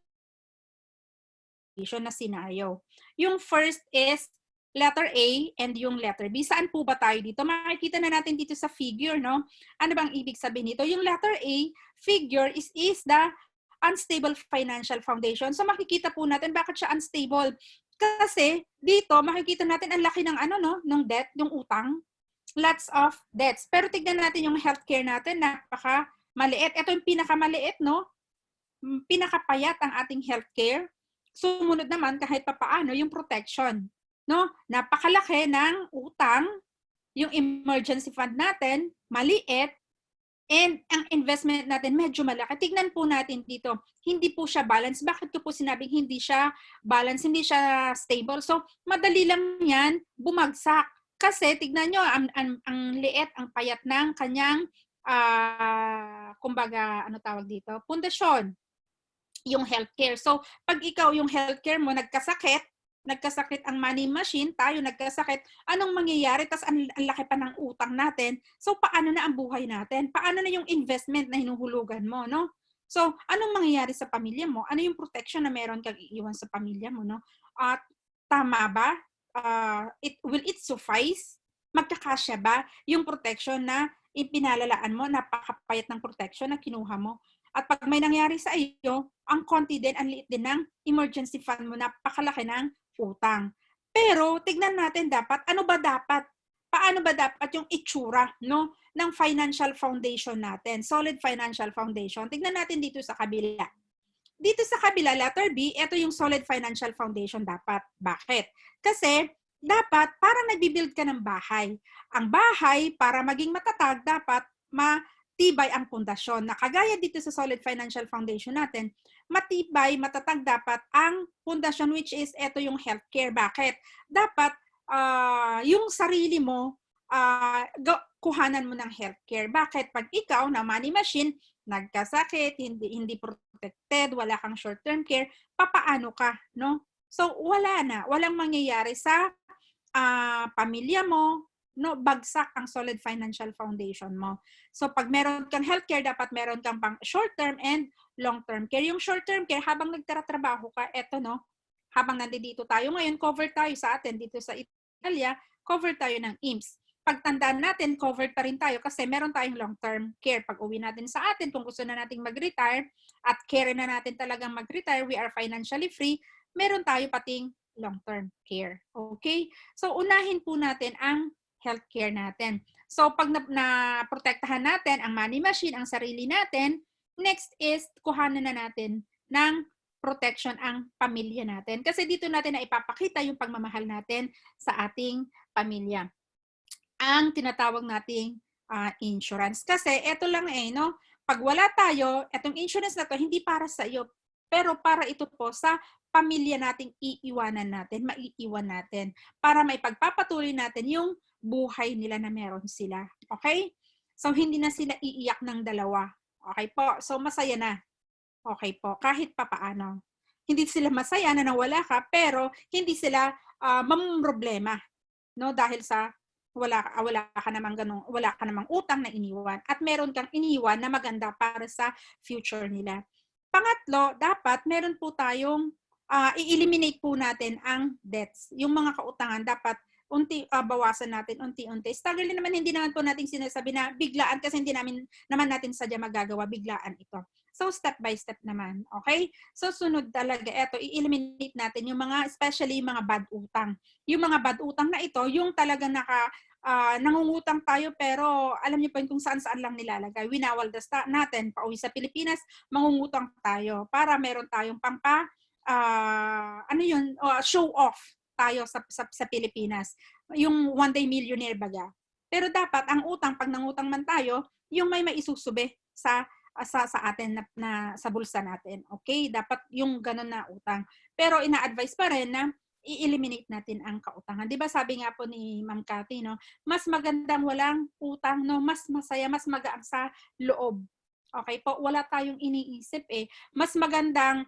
Speaker 1: na scenario. Yung first is letter A and yung letter B. Saan po ba tayo dito? Makikita na natin dito sa figure, no? Ano bang ibig sabihin nito? Yung letter A figure is the unstable financial foundation. So makikita po natin bakit siya unstable. Kasi dito makikita natin ang laki ng ng debt, yung utang. Lots of debts. Pero tignan natin yung healthcare natin, napaka maliit. Ito yung pinakamaliit, no? Pinakapayat ang ating healthcare. Sumunod naman kahit papaano yung protection, no? Napakalaki ng utang, yung emergency fund natin maliit, and ang investment natin medyo malaki. Tignan po natin dito, hindi po siya balance. Bakit ko po sinabing hindi siya balance, hindi siya stable? So, madali lang yan bumagsak. Kasi tignan nyo, ang liit, ang payat ng kanyang, kumbaga, ano tawag dito? Pundasyon, yung healthcare. So, pag ikaw yung healthcare mo, nagkasakit ang money machine, tayo nagkasakit, anong mangyayari? Tapos ang laki pa ng utang natin. So, paano na ang buhay natin? Paano na yung investment na hinuhulugan mo, no? So, anong mangyayari sa pamilya mo? Ano yung protection na meron kang iiwan sa pamilya mo, no? At tama ba? Will it suffice? Magkakasya ba yung protection na ipinalalaan mo, napakapayat ng protection na kinuha mo? At pag may nangyari sa iyo, ang konti din, ang liit din ng emergency fund mo, napakalaki ng utang. Pero tignan natin dapat, paano ba dapat yung itsura, no, ng financial foundation natin, solid financial foundation. Tignan natin dito sa kabila. Dito sa kabila, letter B, ito yung solid financial foundation dapat. Bakit? Kasi dapat para nagbibuild ka ng bahay. Ang bahay, para maging matatag, dapat matibay ang pundasyon. Nakagaya dito sa solid financial foundation natin, matibay, matatag dapat ang pundasyon, which is ito yung healthcare. Bakit? Dapat yung sarili mo, kuhanan mo ng healthcare. Bakit? Pag ikaw na money machine, nagkasakit, hindi protected, wala kang short-term care, papaano ka, no? So, walang mangyayari sa pamilya mo, no? Bagsak ang solid financial foundation mo. So, pag meron kang healthcare, dapat meron kang pang short-term and long-term care. Yung short-term care, habang nagtatrabaho ka, eto, no? Habang nandito tayo ngayon, cover tayo sa atin dito sa Italia, cover tayo ng IMSS. pagtandaan natin, covered pa rin tayo kasi meron tayong long-term care. Pag uwi natin sa atin, kung gusto na nating mag-retire at care na natin talagang mag-retire, we are financially free, meron tayo pating long-term care. Okay? So, unahin po natin ang healthcare natin. So, pag na-protektahan natin ang money machine, ang sarili natin, next is kuhanan na natin ng protection ang pamilya natin. Kasi dito natin na ipapakita yung pagmamahal natin sa ating pamilya. Ang tinatawag nating insurance. Kasi eto lang no? Pag wala tayo, etong insurance na to, hindi para sa iyo, pero para ito po sa pamilya nating iiwanan natin, maiiwan natin, para maipagpapatuloy natin yung buhay nila na meron sila. Okay? So, hindi na sila iiyak ng dalawa. Okay po? So, masaya na. Okay po, kahit papaano. Hindi sila masaya na nawala ka, pero hindi sila mamumroblema, no? Dahil sa wala ka namang utang na iniwan at meron kang iniwan na maganda para sa future nila. Pangatlo, dapat meron po tayong i-eliminate po natin ang debts. Yung mga kautangan dapat bawasan natin unti-unti. Struggle naman, hindi naman po natin sinasabi na biglaan kasi hindi naman natin sadya magagawa, biglaan ito. So, step by step naman. Okay? So, sunod talaga, i-eliminate natin yung mga, especially yung mga bad utang. Yung mga bad utang na ito, yung talagang nangungutang tayo pero alam niyo po kung saan-saan lang nilalagay. Winawaldas natin, pauwi sa Pilipinas, mangungutang tayo para meron tayong show off tayo sa Pilipinas. Yung one day millionaire baga. Pero dapat ang utang, pag nangutang man tayo, yung may maisusube sa atin na sa bulsa natin. Okay? Dapat yung ganun na utang. Pero ina-advise pa rin na i-eliminate natin ang kautangan. 'Di ba sabi nga po ni Ma'am Cathy, no, mas magandang walang utang, no, mas masaya, mas magaan sa loob. Okay po? Wala tayong iniisip Mas magandang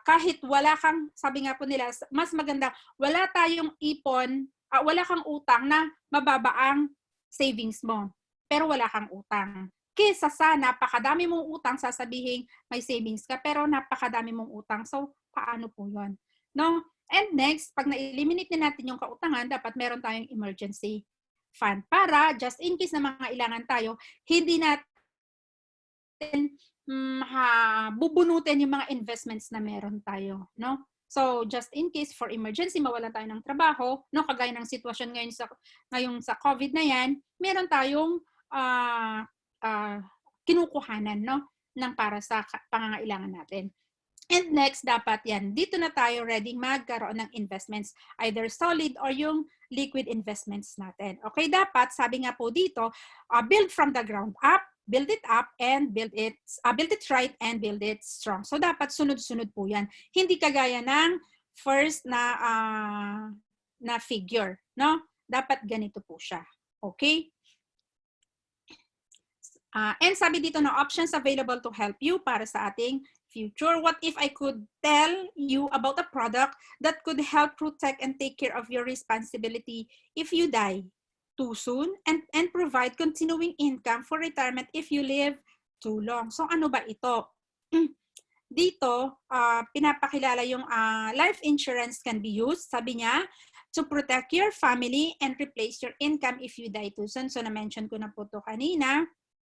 Speaker 1: kahit wala kang, sabi nga po nila, mas maganda wala tayong ipon, wala kang utang na mababa ang savings mo. Pero wala kang utang. Kesa sa napakadami mong utang, sasabihin may savings ka, pero napakadami mong utang. So, paano po yun? No? And next, pag na-eliminate na natin yung kautangan, dapat meron tayong emergency fund para just in case na mga ilangan tayo, hindi natin bubunutin yung mga investments na meron tayo. No? So, just in case for emergency, mawalan tayo ng trabaho, no, kagaya ng sitwasyon ngayon sa COVID na yan, meron tayong kinukuhanan, no, ng para sa pangangailangan natin. And next, dapat yan, dito na tayo ready magkaroon ng investments, either solid or yung liquid investments natin. Okay, dapat, sabi nga po dito, build from the ground up, build it up, and build it right, and build it strong. So, dapat sunod-sunod po yan. Hindi kagaya ng first na figure, no? Dapat ganito po siya. Okay? And sabi dito na options available to help you para sa ating future. What if I could tell you about a product that could help protect and take care of your responsibility if you die too soon and provide continuing income for retirement if you live too long? So ano ba ito? Dito, pinapakilala yung life insurance can be used, sabi niya, to protect your family and replace your income if you die too soon. So na-mention ko na po ito kanina.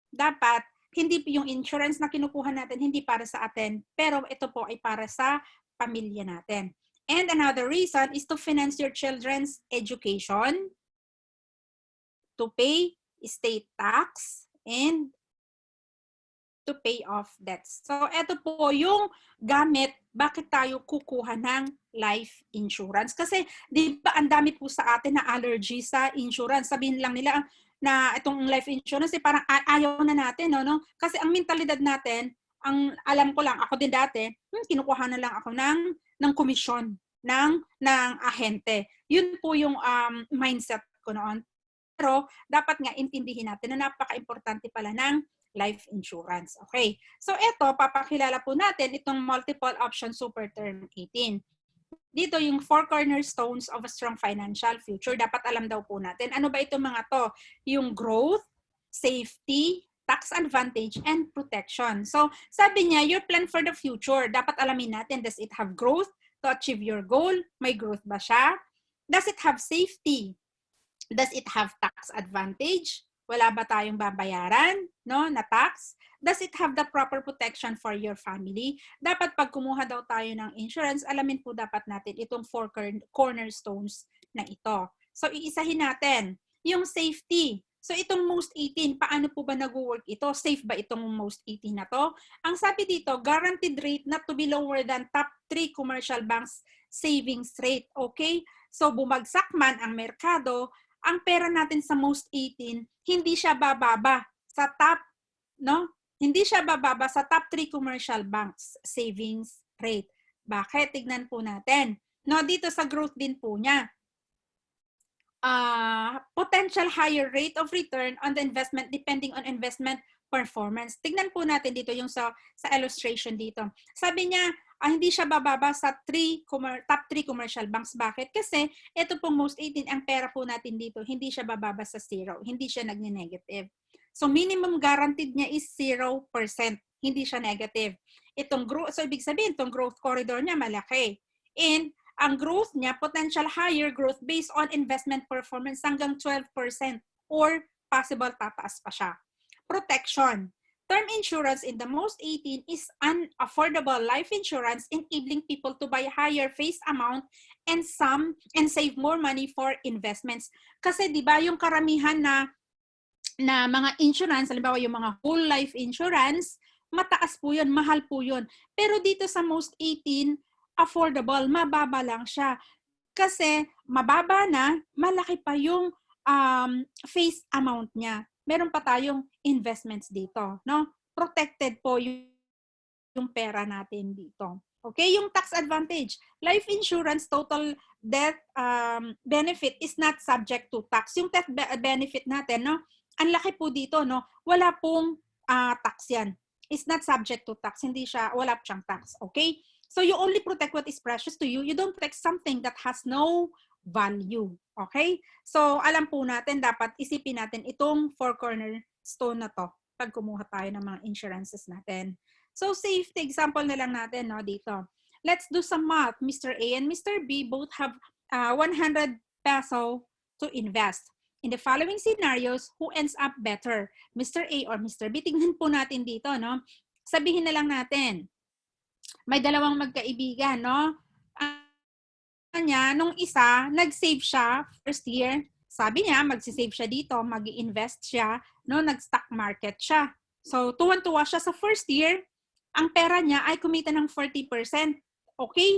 Speaker 1: Dapat, hindi yung insurance na kinukuha natin, hindi para sa atin, pero ito po ay para sa pamilya natin. And another reason is to finance your children's education, to pay state tax, and to pay off debts. So, ito po yung gamit, bakit tayo kukuha ng life insurance. Kasi, di ba, ang dami po sa atin na allergy sa insurance. Sabihin lang nila, na itong life insurance, parang ayaw na natin, no? Kasi ang mentalidad natin, ang alam ko lang, ako din dati, kinukuha na lang ako ng komisyon ng ahente. Yun po yung mindset ko noon. Pero dapat nga intindihin natin na napaka-importante pala ng life insurance. Okay. So ito, papakilala po natin itong multiple option super term 18. Dito yung 4 cornerstones of a strong financial future. Dapat alam daw po natin. Ano ba itong mga to? Yung growth, safety, tax advantage, and protection. So, sabi niya, your plan for the future. Dapat alamin natin, does it have growth to achieve your goal? May growth ba siya? Does it have safety? Does it have tax advantage? Wala ba tayong babayaran, no, na tax? Does it have the proper protection for your family? Dapat pag kumuha daw tayo ng insurance, alamin po dapat natin itong four cornerstones na ito. So, iisahin natin yung safety. So, itong most 18, paano po ba nag-work ito? Safe ba itong most 18 na to? Ang sabi dito, guaranteed rate not to be lower than top 3 commercial banks savings rate. Okay? So, bumagsak man ang merkado, ang pera natin sa most 18, hindi siya bababa sa top, no? Hindi siya bababa sa top 3 commercial banks savings rate. Bakit? Tignan po natin. No, dito sa growth din po niya. Potential higher rate of return on the investment depending on investment performance. Tignan po natin dito yung sa illustration dito. Sabi niya, hindi siya bababa sa top 3 commercial banks. Bakit? Kasi ito pong most 18, ang pera po natin dito, hindi siya bababa sa 0. Hindi siya nagne-negative. So minimum guaranteed niya is 0%. Hindi siya negative. Itong growth, so ibig sabihin, itong growth corridor niya malaki. And ang growth niya, potential higher growth based on investment performance hanggang 12% or possible tataas pa siya. Protection. Term insurance in the most 18 is an affordable life insurance enabling people to buy higher face amount and save more money for investments. Kasi 'di ba yung karamihan na mga insurance, halimbawa yung mga whole life insurance, mataas po 'yun, mahal po 'yun. Pero dito sa most 18, affordable, mababa lang siya. Kasi mababa na, malaki pa yung face amount niya. Meron pa tayong investments dito, no? Protected po yung pera natin dito. Okay, yung tax advantage. Life insurance total death benefit is not subject to tax. Yung death benefit natin, no? Ang laki po dito, no? Wala pong tax yan. It's not subject to tax. Hindi siya, wala siyang tax. Okay? So you only protect what is precious to you. You don't protect something that has no value. Okay? So alam po natin, dapat isipin natin itong four cornerstone na to pag kumuha tayo ng mga insurances natin. So safety example na lang natin, no, dito. Let's do some math. Mr. A and Mr. B both have 100 peso to invest. In the following scenarios, who ends up better? Mr. A or Mr. B? Tingnan po natin dito, no? Sabihin na lang natin, may dalawang magkaibigan, no? Nung isa, nag-save siya first year. Sabi niya, mag-save siya dito, mag-invest siya, no? Nag-stock market siya. So, tuwan-tuwa siya sa first year, ang pera niya ay kumita ng 40%. Okay?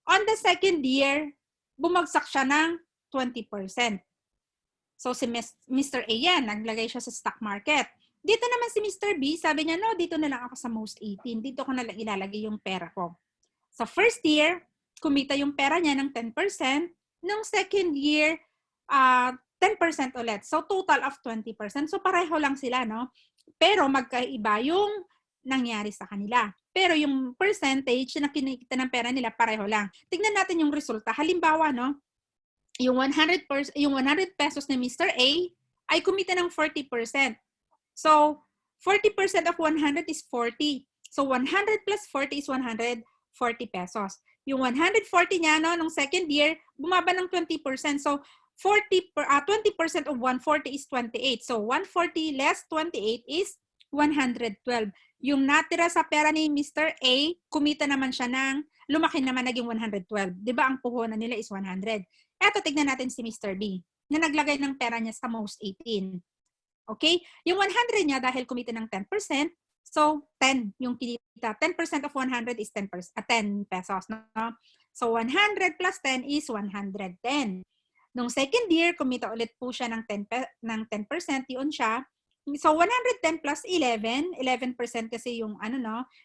Speaker 1: On the second year, bumagsak siya ng 20%. So, si Mr. A yan, naglagay siya sa stock market. Dito naman si Mr. B, sabi niya, no, dito na lang ako sa most 18. Dito ko na lang ilalagay yung pera ko. Sa first year, kumita yung pera niya ng 10%. Nung second year, 10% ulit. So, total of 20%. So, pareho lang sila, no? Pero magkaiba yung nangyari sa kanila. Pero yung percentage na kinikita ng pera nila, pareho lang. Tignan natin yung resulta. Halimbawa, no? Yung 100 pesos ni Mr. A ay kumita ng 40%. So, 40% of 100 is 40. So, 100 plus 40 is 140 pesos. Yung 140 niya, no, nung second year, bumaba ng 20%. So, 20% of 140 is 28. So, 140 less 28 is 112. Yung natira sa pera ni Mr. A, kumita naman siya ng, lumaki naman naging 112. Diba ang puhunan nila is 100. Eto, tignan natin si Mr. B, na naglagay ng pera niya sa most 18. Okay? Yung 100 niya, dahil kumita ng 10%, so 10 yung kinita. 10% of 100 is 10 pesos. No? So 100 plus 10 is 110. Nung second year, kumita ulit po siya ng 10%, yun siya. So 110 plus 11, 11% kasi yung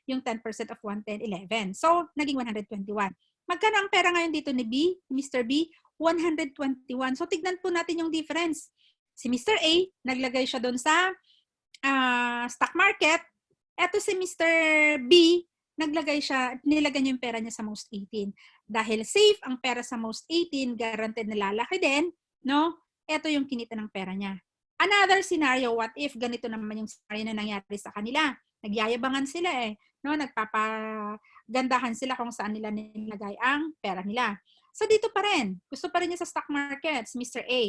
Speaker 1: yung 10% of 110, 11. So naging 121. Magkano ang pera ngayon dito ni B, Mr. B? 121. So tignan po natin yung difference. Si Mr. A, naglagay siya doon sa stock market. Eto si Mr. B, nilagay niya yung pera niya sa most 18. Dahil safe ang pera sa most 18, guaranteed na lalaki din, no? Eto yung kinita ng pera niya. Another scenario, what if ganito naman yung scenario na nangyari sa kanila? Nagyayabangan sila no? Nagpapagandahan sila kung saan nila nilagay ang pera nila. So dito pa rin, gusto pa rin niya sa stock market, Mr. A.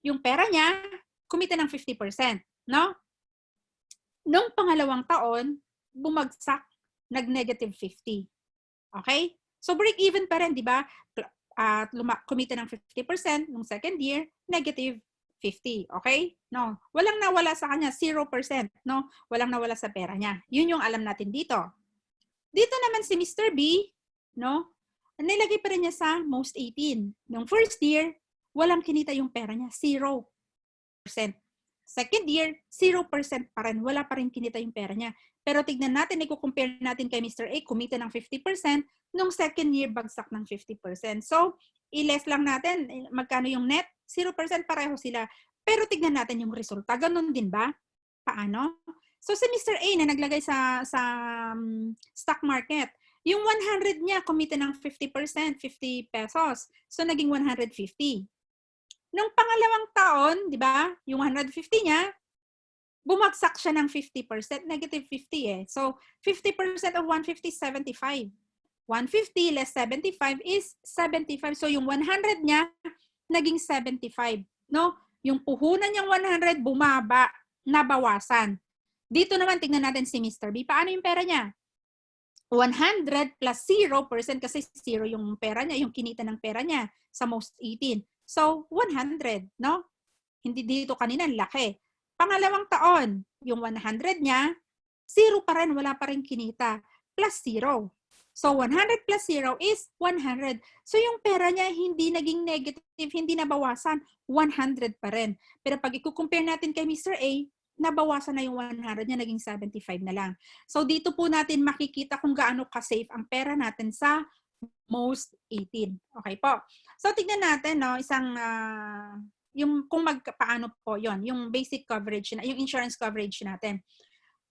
Speaker 1: yung pera niya, kumita ng 50%, no? Nung pangalawang taon, bumagsak, nag-negative 50. Okay? So break even pa rin, di ba? At kumita ng 50%, nung second year, negative 50. Okay? No, walang nawala sa kanya, 0%, no? Walang nawala sa pera niya. Yun yung alam natin dito. Dito naman si Mr. B, no? Nilagay pa rin niya sa most 18. Nung first year, walang kinita yung pera niya, 0%. Second year, 0% pa rin. Wala pa rin kinita yung pera niya. Pero tignan natin, i-compare natin kay Mr. A, kumita ng 50%, nung second year, bagsak ng 50%. So, i-less lang natin, magkano yung net? 0%, pareho sila. Pero tignan natin yung resulta. Ganun din ba? Paano? So, si Mr. A na naglagay sa stock market, yung 100 niya, kumita ng 50%, 50 pesos. So, naging 150. Nung pangalawang taon, di ba, yung 150 niya, bumagsak siya ng 50%, negative 50 eh. So, 50% of 150 is 75. 150 less 75 is 75. So, yung 100 niya, naging 75. No? Yung puhunan niyang 100, bumaba, nabawasan. Dito naman, tingnan natin si Mr. B. Paano yung pera niya? 100 plus 0% kasi 0 yung pera niya, yung kinita ng pera niya sa most 18. So, 100, no? Hindi dito kanina, laki. Pangalawang taon, yung 100 niya, 0 pa rin, wala pa rin kinita. Plus 0. So, 100 plus 0 is 100. So, yung pera niya hindi naging negative, hindi nabawasan, 100 pa rin. Pero pag i-compare natin kay Mr. A, nabawasan na yung 100 niya, naging 75 na lang. So, dito po natin makikita kung gaano ka-safe ang pera natin sa most 18. Okay po. So, tignan natin, no, yung kung paano po yon, yung basic coverage, yung insurance coverage natin.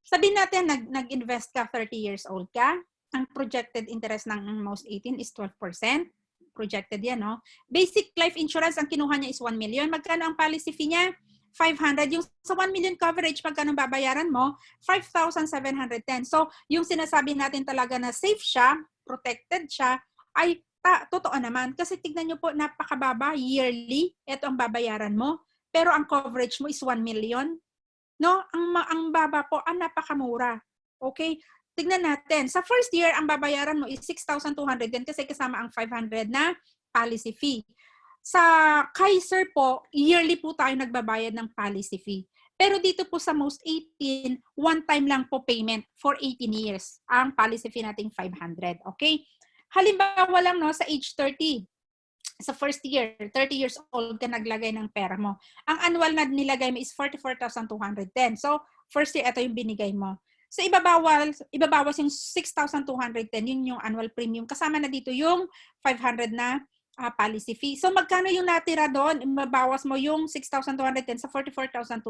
Speaker 1: Sabihin natin, nag-invest ka, 30 years old ka, ang projected interest ng most 18 is 12%. Projected yan, no? Basic life insurance, ang kinuha niya is 1 million. Magkano ang policy fee niya? 500. Yung sa 1 million coverage, magkano babayaran mo? 5,710. So, yung sinasabi natin talaga na safe siya, protected siya, ay totoo naman. Kasi tignan nyo po, napakababa, yearly, ito ang babayaran mo. Pero ang coverage mo is 1 million. No? Ang baba po, ang napakamura. Okay? Tignan natin. Sa first year, ang babayaran mo is 6,200 din kasi kasama ang 500 na policy fee. Sa Kaiser po, yearly po tayo nagbabayad ng policy fee. Pero dito po sa most 18, one time lang po payment for 18 years. Ang policy fee nating 500. Okay? Halimbawa lang, no, sa age 30, sa first year, 30 years old ka naglagay ng pera mo. Ang annual na nilagay mo is 44,210. So, first year, ito yung binigay mo. So, ibabawas yung 6,210, yun yung annual premium. Kasama na dito yung 500 na policy fee. So, magkano yung natira doon? Ibabawas mo yung 6,210 sa 44,210.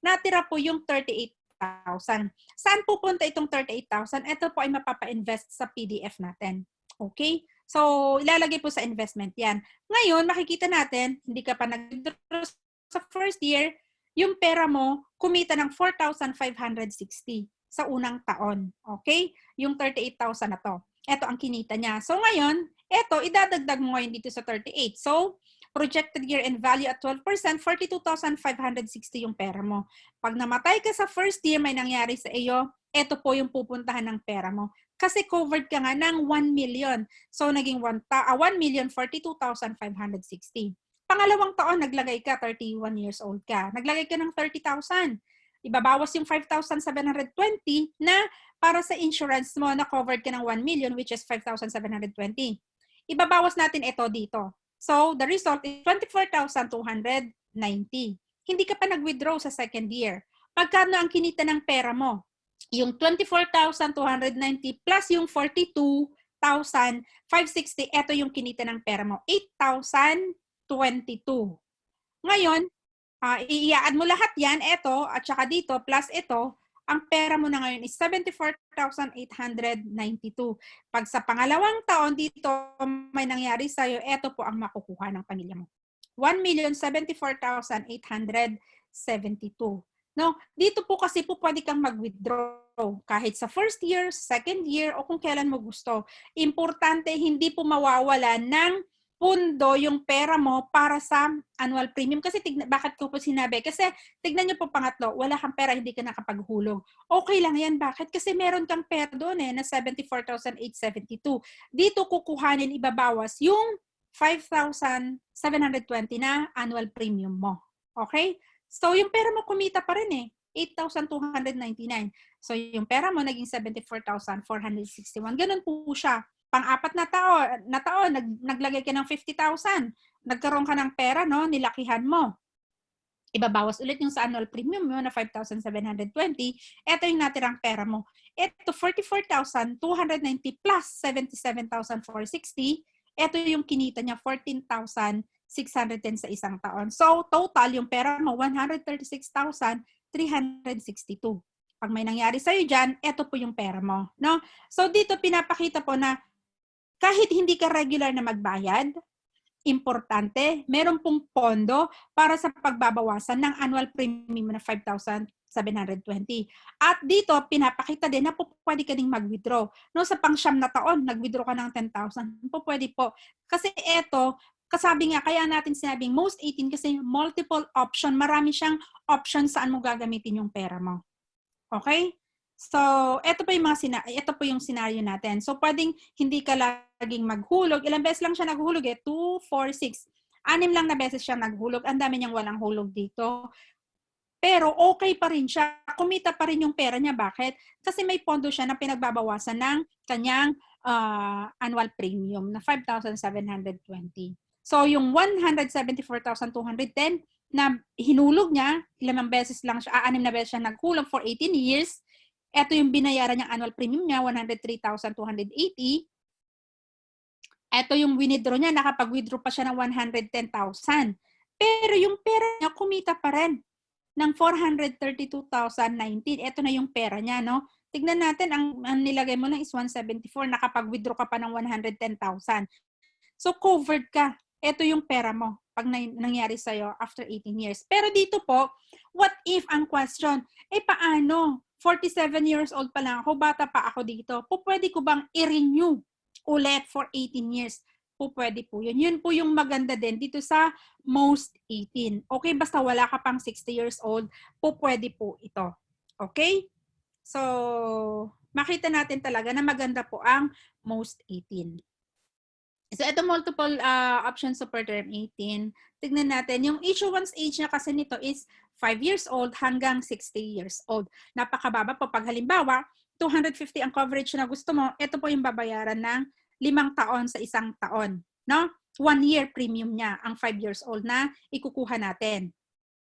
Speaker 1: Natira po yung 38,000. Saan pupunta itong 38,000? Ito po ay mapapa-invest sa PDF natin. Okay? So, ilalagay po sa investment yan. Ngayon, makikita natin, hindi ka pa nag-draw sa first year, yung pera mo, kumita ng 4,560 sa unang taon. Okay? Yung 38,000 na to. Ito ang kinita niya. So, ngayon, ito, idadagdag mo ngayon dito sa 38. So, projected year-end value at 12%, 42,560 yung pera mo. Pag namatay ka sa first year, may nangyari sa iyo, ito po yung pupuntahan ng pera mo. Kasi covered ka nga ng 1 million. So, naging 1,042,560. Pangalawang taon, naglagay ka, 31 years old ka. Naglagay ka ng 30,000. Ibabawas yung 5,720 na para sa insurance mo na covered ka ng 1 million, which is 5,720. Ibabawas natin ito dito. So, the result is 24,290. Hindi ka pa nag-withdraw sa second year. Magkano ang kinita ng pera mo? Yung 24,290 plus yung 42,560, ito yung kinita ng pera mo. 8,022. Ngayon, i-add mo lahat yan, ito, at saka dito, plus ito, ang pera mo na ngayon is 74,892. Pag sa pangalawang taon dito may nangyari sa'yo, ito po ang makukuha ng pamilya mo. 1,074,872. No? Dito po kasi po pwede kang mag-withdraw kahit sa first year, second year, o kung kailan mo gusto. Importante, hindi po mawawala ng pundo yung pera mo para sa annual premium. Kasi bakit ko po sinabi? Kasi tignan nyo po pangatlo, wala kang pera, hindi ka nakapaghulog. Okay lang yan. Bakit? Kasi meron kang pera doon na 74,872. Dito kukuhanin, ibabawas yung 5,720 na annual premium mo. Okay? So, yung pera mo kumita pa rin 8,299. So, yung pera mo naging 74,461. Ganun po siya. Pang-apat na taon, naglagay ka ng 50,000. Nagkaroon ka ng pera, no? Nilakihan mo. Ibabawas ulit yung sa annual premium mo na 5,720. Ito yung natirang pera mo. Ito, 44,290 plus 77,460. Ito yung kinita niya, 14,610 sa isang taon. So, total yung pera mo, 136,362. Pag may nangyari sa'yo dyan, ito po yung pera mo. No? So, dito pinapakita po na kahit hindi ka regular na magbayad, importante, meron pong pondo para sa pagbabawasan ng annual premium na 5,720. At dito, pinapakita din na pwede ka ding mag-withdraw. No, sa pang-siyam na taon, nag-withdraw ka ng 10,000. Pwede po. Kasi ito, kasabi nga, kaya natin sinabing most 18 kasi multiple option. Marami siyang option saan mo gagamitin yung pera mo. Okay? So, ito po yung scenario natin. So, pwedeng hindi ka laging maghulog. Ilang beses lang siya naghulog 2, 4, 6. 6 lang na beses siya naghulog. Ang dami niyang walang hulog dito. Pero okay pa rin siya. Kumita pa rin yung pera niya. Bakit? Kasi may pondo siya na pinagbabawasan ng kanyang annual premium na 5,720. So, yung 174,210 na hinulog niya, ilang beses lang siya, 6 na beses siya naghulog for 18 years, ito yung binayaran niyang annual premium niya, 103,280. Ito yung winidraw niya, nakapag-withdraw pa siya ng 110,000. Pero yung pera niya, kumita pa rin ng 432,019. Ito na yung pera niya, no? Tignan natin, ang nilagay mo lang is 174, nakapag-withdraw ka pa ng 110,000. So, covered ka. Ito yung pera mo pag nangyari sa'yo after 18 years. Pero dito po, what if ang question, paano? 47 years old pa lang ako, bata pa ako dito. Pwede ko bang i-renew ulit for 18 years? Pwede po yun. Yun po yung maganda din dito sa most 18. Okay, basta wala ka pang 60 years old, pwede po ito. Okay? So, makita natin talaga na maganda po ang most 18. So, ito multiple options super term 18. Tignan natin. Yung issuance age niya kasi nito is 5 years old hanggang 60 years old. Napakababa po. Pag halimbawa, 250 ang coverage na gusto mo, ito po yung babayaran ng 5 taon sa isang taon. No? 1 year premium niya, ang 5 years old na ikukuha natin.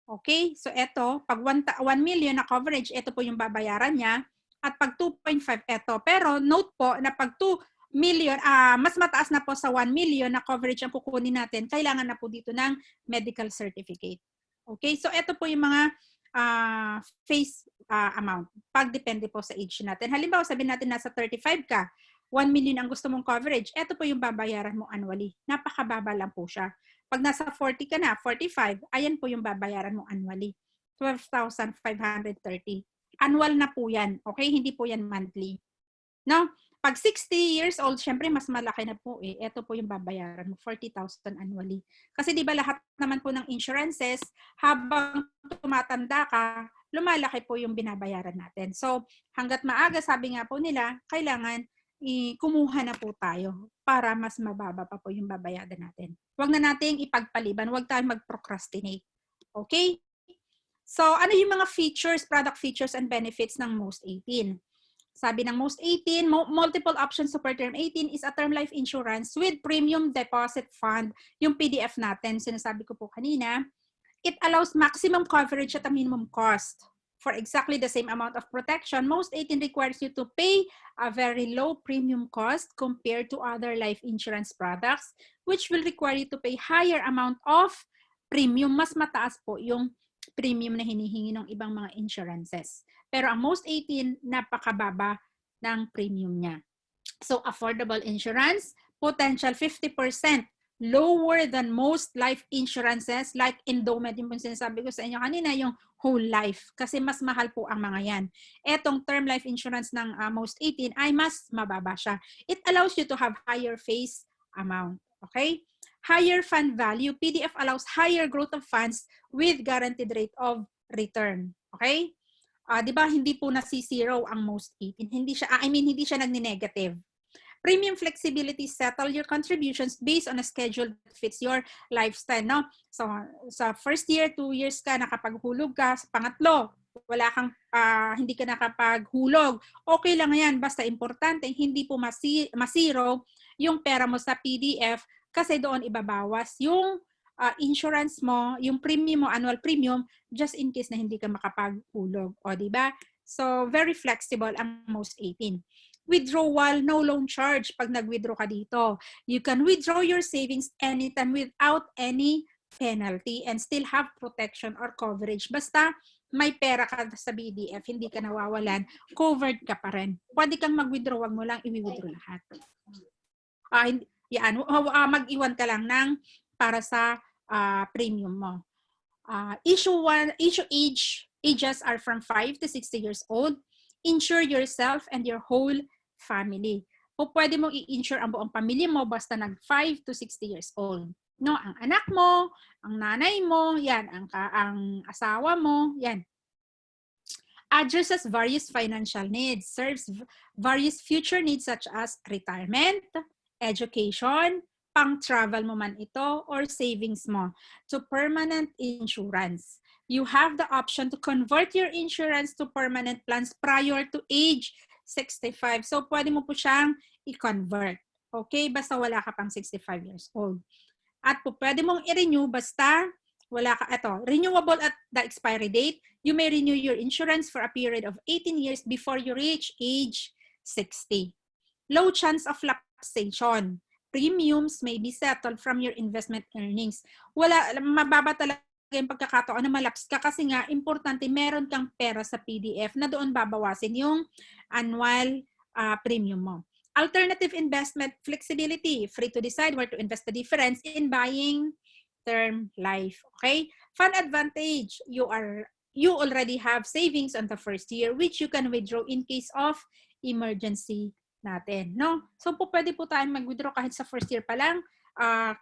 Speaker 1: Okay? So, ito, pag 1 million na coverage, ito po yung babayaran niya. At pag 2.5, ito. Pero note po na pag 2 million, mas mataas na po sa 1 million na coverage ang kukunin natin, kailangan na po dito ng medical certificate. Okay? So, ito po yung mga face amount. Pag-depende po sa age natin. Halimbawa, sabihin natin nasa 35 ka, 1 million ang gusto mong coverage, ito po yung babayaran mo annually. Napakababa lang po siya. Pag nasa 40 ka na, 45, ayan po yung babayaran mo annually. 12,530. Annual na po yan. Okay? Hindi po yan monthly. No? Pag 60 years old, syempre mas malaki na po Ito po yung babayaran mo, 40,000 annually. Kasi di ba lahat naman po ng insurances, habang tumatanda ka, lumalaki po yung binabayaran natin. So, hanggat maaga, sabi nga po nila, kailangan kumuha na po tayo para mas mababa pa po yung babayaran natin. Huwag na nating ipagpaliban, huwag tayong mag-procrastinate. Okay? So, ano yung mga features, product features and benefits ng most 18? Sabi ng most 18, multiple options super term 18 is a term life insurance with premium deposit fund. Yung PDF natin, sinasabi ko po kanina, it allows maximum coverage at a minimum cost. For exactly the same amount of protection, most 18 requires you to pay a very low premium cost compared to other life insurance products, which will require you to pay higher amount of premium. Mas mataas po yung premium na hinihingi ng ibang mga insurances. Pero ang most 18, napakababa ng premium niya. So, affordable insurance, potential 50% lower than most life insurances like endowment. Yung sinasabi ko sa inyo kanina, yung whole life. Kasi mas mahal po ang mga yan. Etong term life insurance ng most 18 ay mas mababa siya. It allows you to have higher face amount. Okay? Higher fund value, PDF allows higher growth of funds with guaranteed rate of return. Okay? Di ba hindi po nasi-zero ang most 18. Hindi siya, hindi siya nagne-negative. Premium flexibility, settle your contributions based on a schedule that fits your lifestyle, no? So, sa first year, 2 years ka, nakapaghulog ka. Sa pangatlo, wala kang, hindi ka nakapaghulog. Okay lang yan, basta importante, hindi po masiro yung pera mo sa PDF kasi doon ibabawas yung insurance mo, yung premium mo, annual premium, just in case na hindi ka makapaghulog. O, diba? So, very flexible ang most 18. Withdrawal, no loan charge pag nag-withdraw ka dito. You can withdraw your savings anytime without any penalty and still have protection or coverage. Basta may pera ka sa BDF, hindi ka nawawalan, covered ka pa rin. Pwede kang mag-withdraw, wag mo lang i-withdraw lahat. Mag-iwan ka lang ng para sa premium mo. Issue ages are from 5 to 60 years old. Insure yourself and your whole family. O pwede mong i-insure ang buong pamilya mo basta nag 5 to 60 years old. No, ang anak mo, ang nanay mo, yan, ang asawa mo, yan. Addresses various financial needs, serves various future needs such as retirement, education, pang-travel mo man ito, or savings mo to permanent insurance. You have the option to convert your insurance to permanent plans prior to age 65. So, pwede mo po siyang i-convert. Okay? Basta wala ka pang 65 years old. At po, pwede mong i-renew basta wala ka, renewable at the expiry date. You may renew your insurance for a period of 18 years before you reach age 60. Low chance of lapsation. Premiums may be settled from your investment earnings. Mababa talaga yung pagkakataon na malaps ka kasi nga, importante, meron kang pera sa PDF na doon babawasin yung annual premium mo. Alternative investment flexibility, free to decide where to invest the difference in buying term life. Okay? Fun advantage, you already have savings on the first year which you can withdraw in case of emergency natin, no? So pwede po tayong mag-withdraw kahit sa first year pa lang.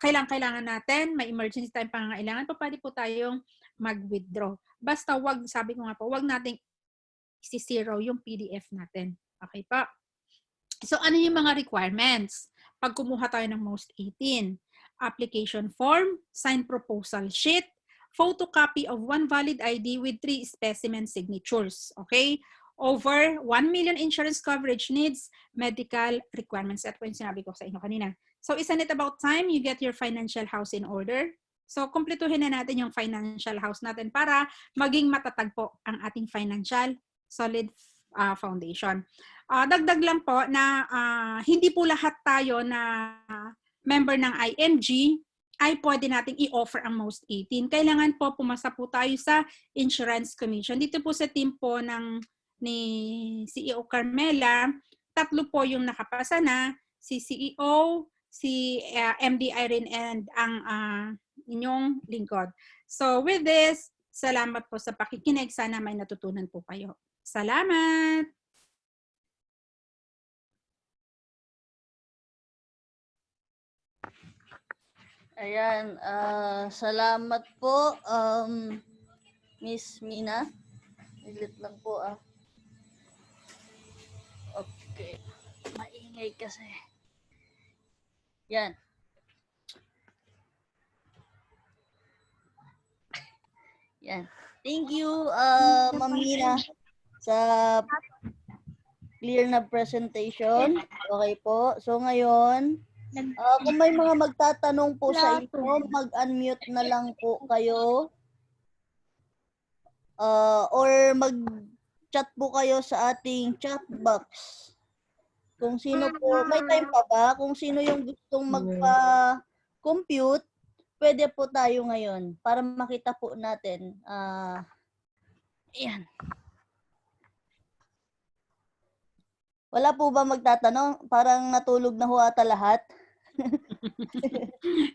Speaker 1: Kailangan natin, may emergency tayong pangangailangan, pwede po tayong mag-withdraw. Basta sabi ko nga po, wag nating isi-zero yung PDF natin. Okay pa? So ano yung mga requirements? Pag kumuha tayo ng most 18, application form, signed proposal sheet, photocopy of 1 valid ID with 3 specimen signatures. Okay? Over 1 million insurance coverage needs, medical requirements. At po yung sinabi ko sa inyo kanina. So, isn't it about time you get your financial house in order? So, kumpletuhin na natin yung financial house natin para maging matatag po ang ating financial solid foundation. Dagdag lang po na hindi po lahat tayo na member ng IMG ay pwede nating i-offer ang most 18. Kailangan po pumasa po tayo sa Insurance Commission. Dito po sa team po ni CEO Carmela, 3 po yung nakapasa na, si CEO, si MD Irene, and ang inyong lingkod. So with this, salamat po sa pakikinig. Sana may natutunan po kayo. Salamat!
Speaker 2: Ayan, salamat po, Miss Mina. Ilit lang po Okay, maingay kasi. Yan. Yan. Thank you, Ma'am Mina, sa clear na presentation. Okay po. So ngayon, kung may mga magtatanong po sa inyo, mag-unmute na lang po kayo. Or mag-chat po kayo sa ating chat box. Kung sino po, may time pa ba? Kung sino yung gustong magpa-compute, pwede po tayo ngayon para makita po natin. Ayan. Wala po ba magtatanong? Parang natulog na ho ata lahat.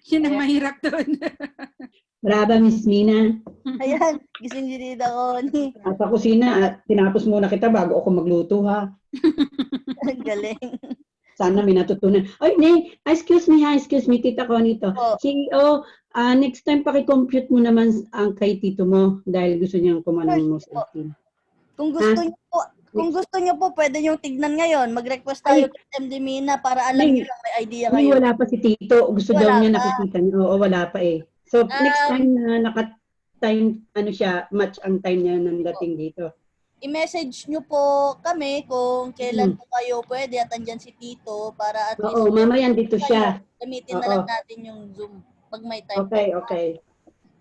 Speaker 1: Yun ang mahirap doon.
Speaker 3: Brava, Miss Mina.
Speaker 2: Ayan, gising din ako.
Speaker 3: At sa kusina, tinapos muna kita bago ako magluto, ha?
Speaker 2: Galing.
Speaker 3: Sana may natutunan. Ay, Nay, excuse me, Tita Connie to.
Speaker 2: Po.
Speaker 3: CEO, next time paki-compute mo naman ang kay tito mo dahil gusto niyang kumanong mo sa 18.
Speaker 2: Kung gusto niyo po, pwede niyo tignan ngayon. Mag-request tayo kay MD Mina para alam niyo lang may idea
Speaker 3: Ay,
Speaker 2: kayo.
Speaker 3: wala pa si Tito. Gusto daw
Speaker 2: Wala
Speaker 3: niya
Speaker 2: pa.
Speaker 3: nakikita niya. Oo, wala pa eh. So, next time na naka-time, match ang time niya nang dating dito.
Speaker 2: I-message niyo po kami kung kailan po kayo pwede at andyan si Tito para at least
Speaker 3: Oo, mamaya dito siya.
Speaker 2: gamitin na lang natin yung Zoom pag may time.
Speaker 3: Okay.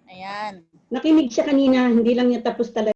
Speaker 2: Ayan.
Speaker 3: Nakinig siya kanina, hindi lang niya tapos talaga.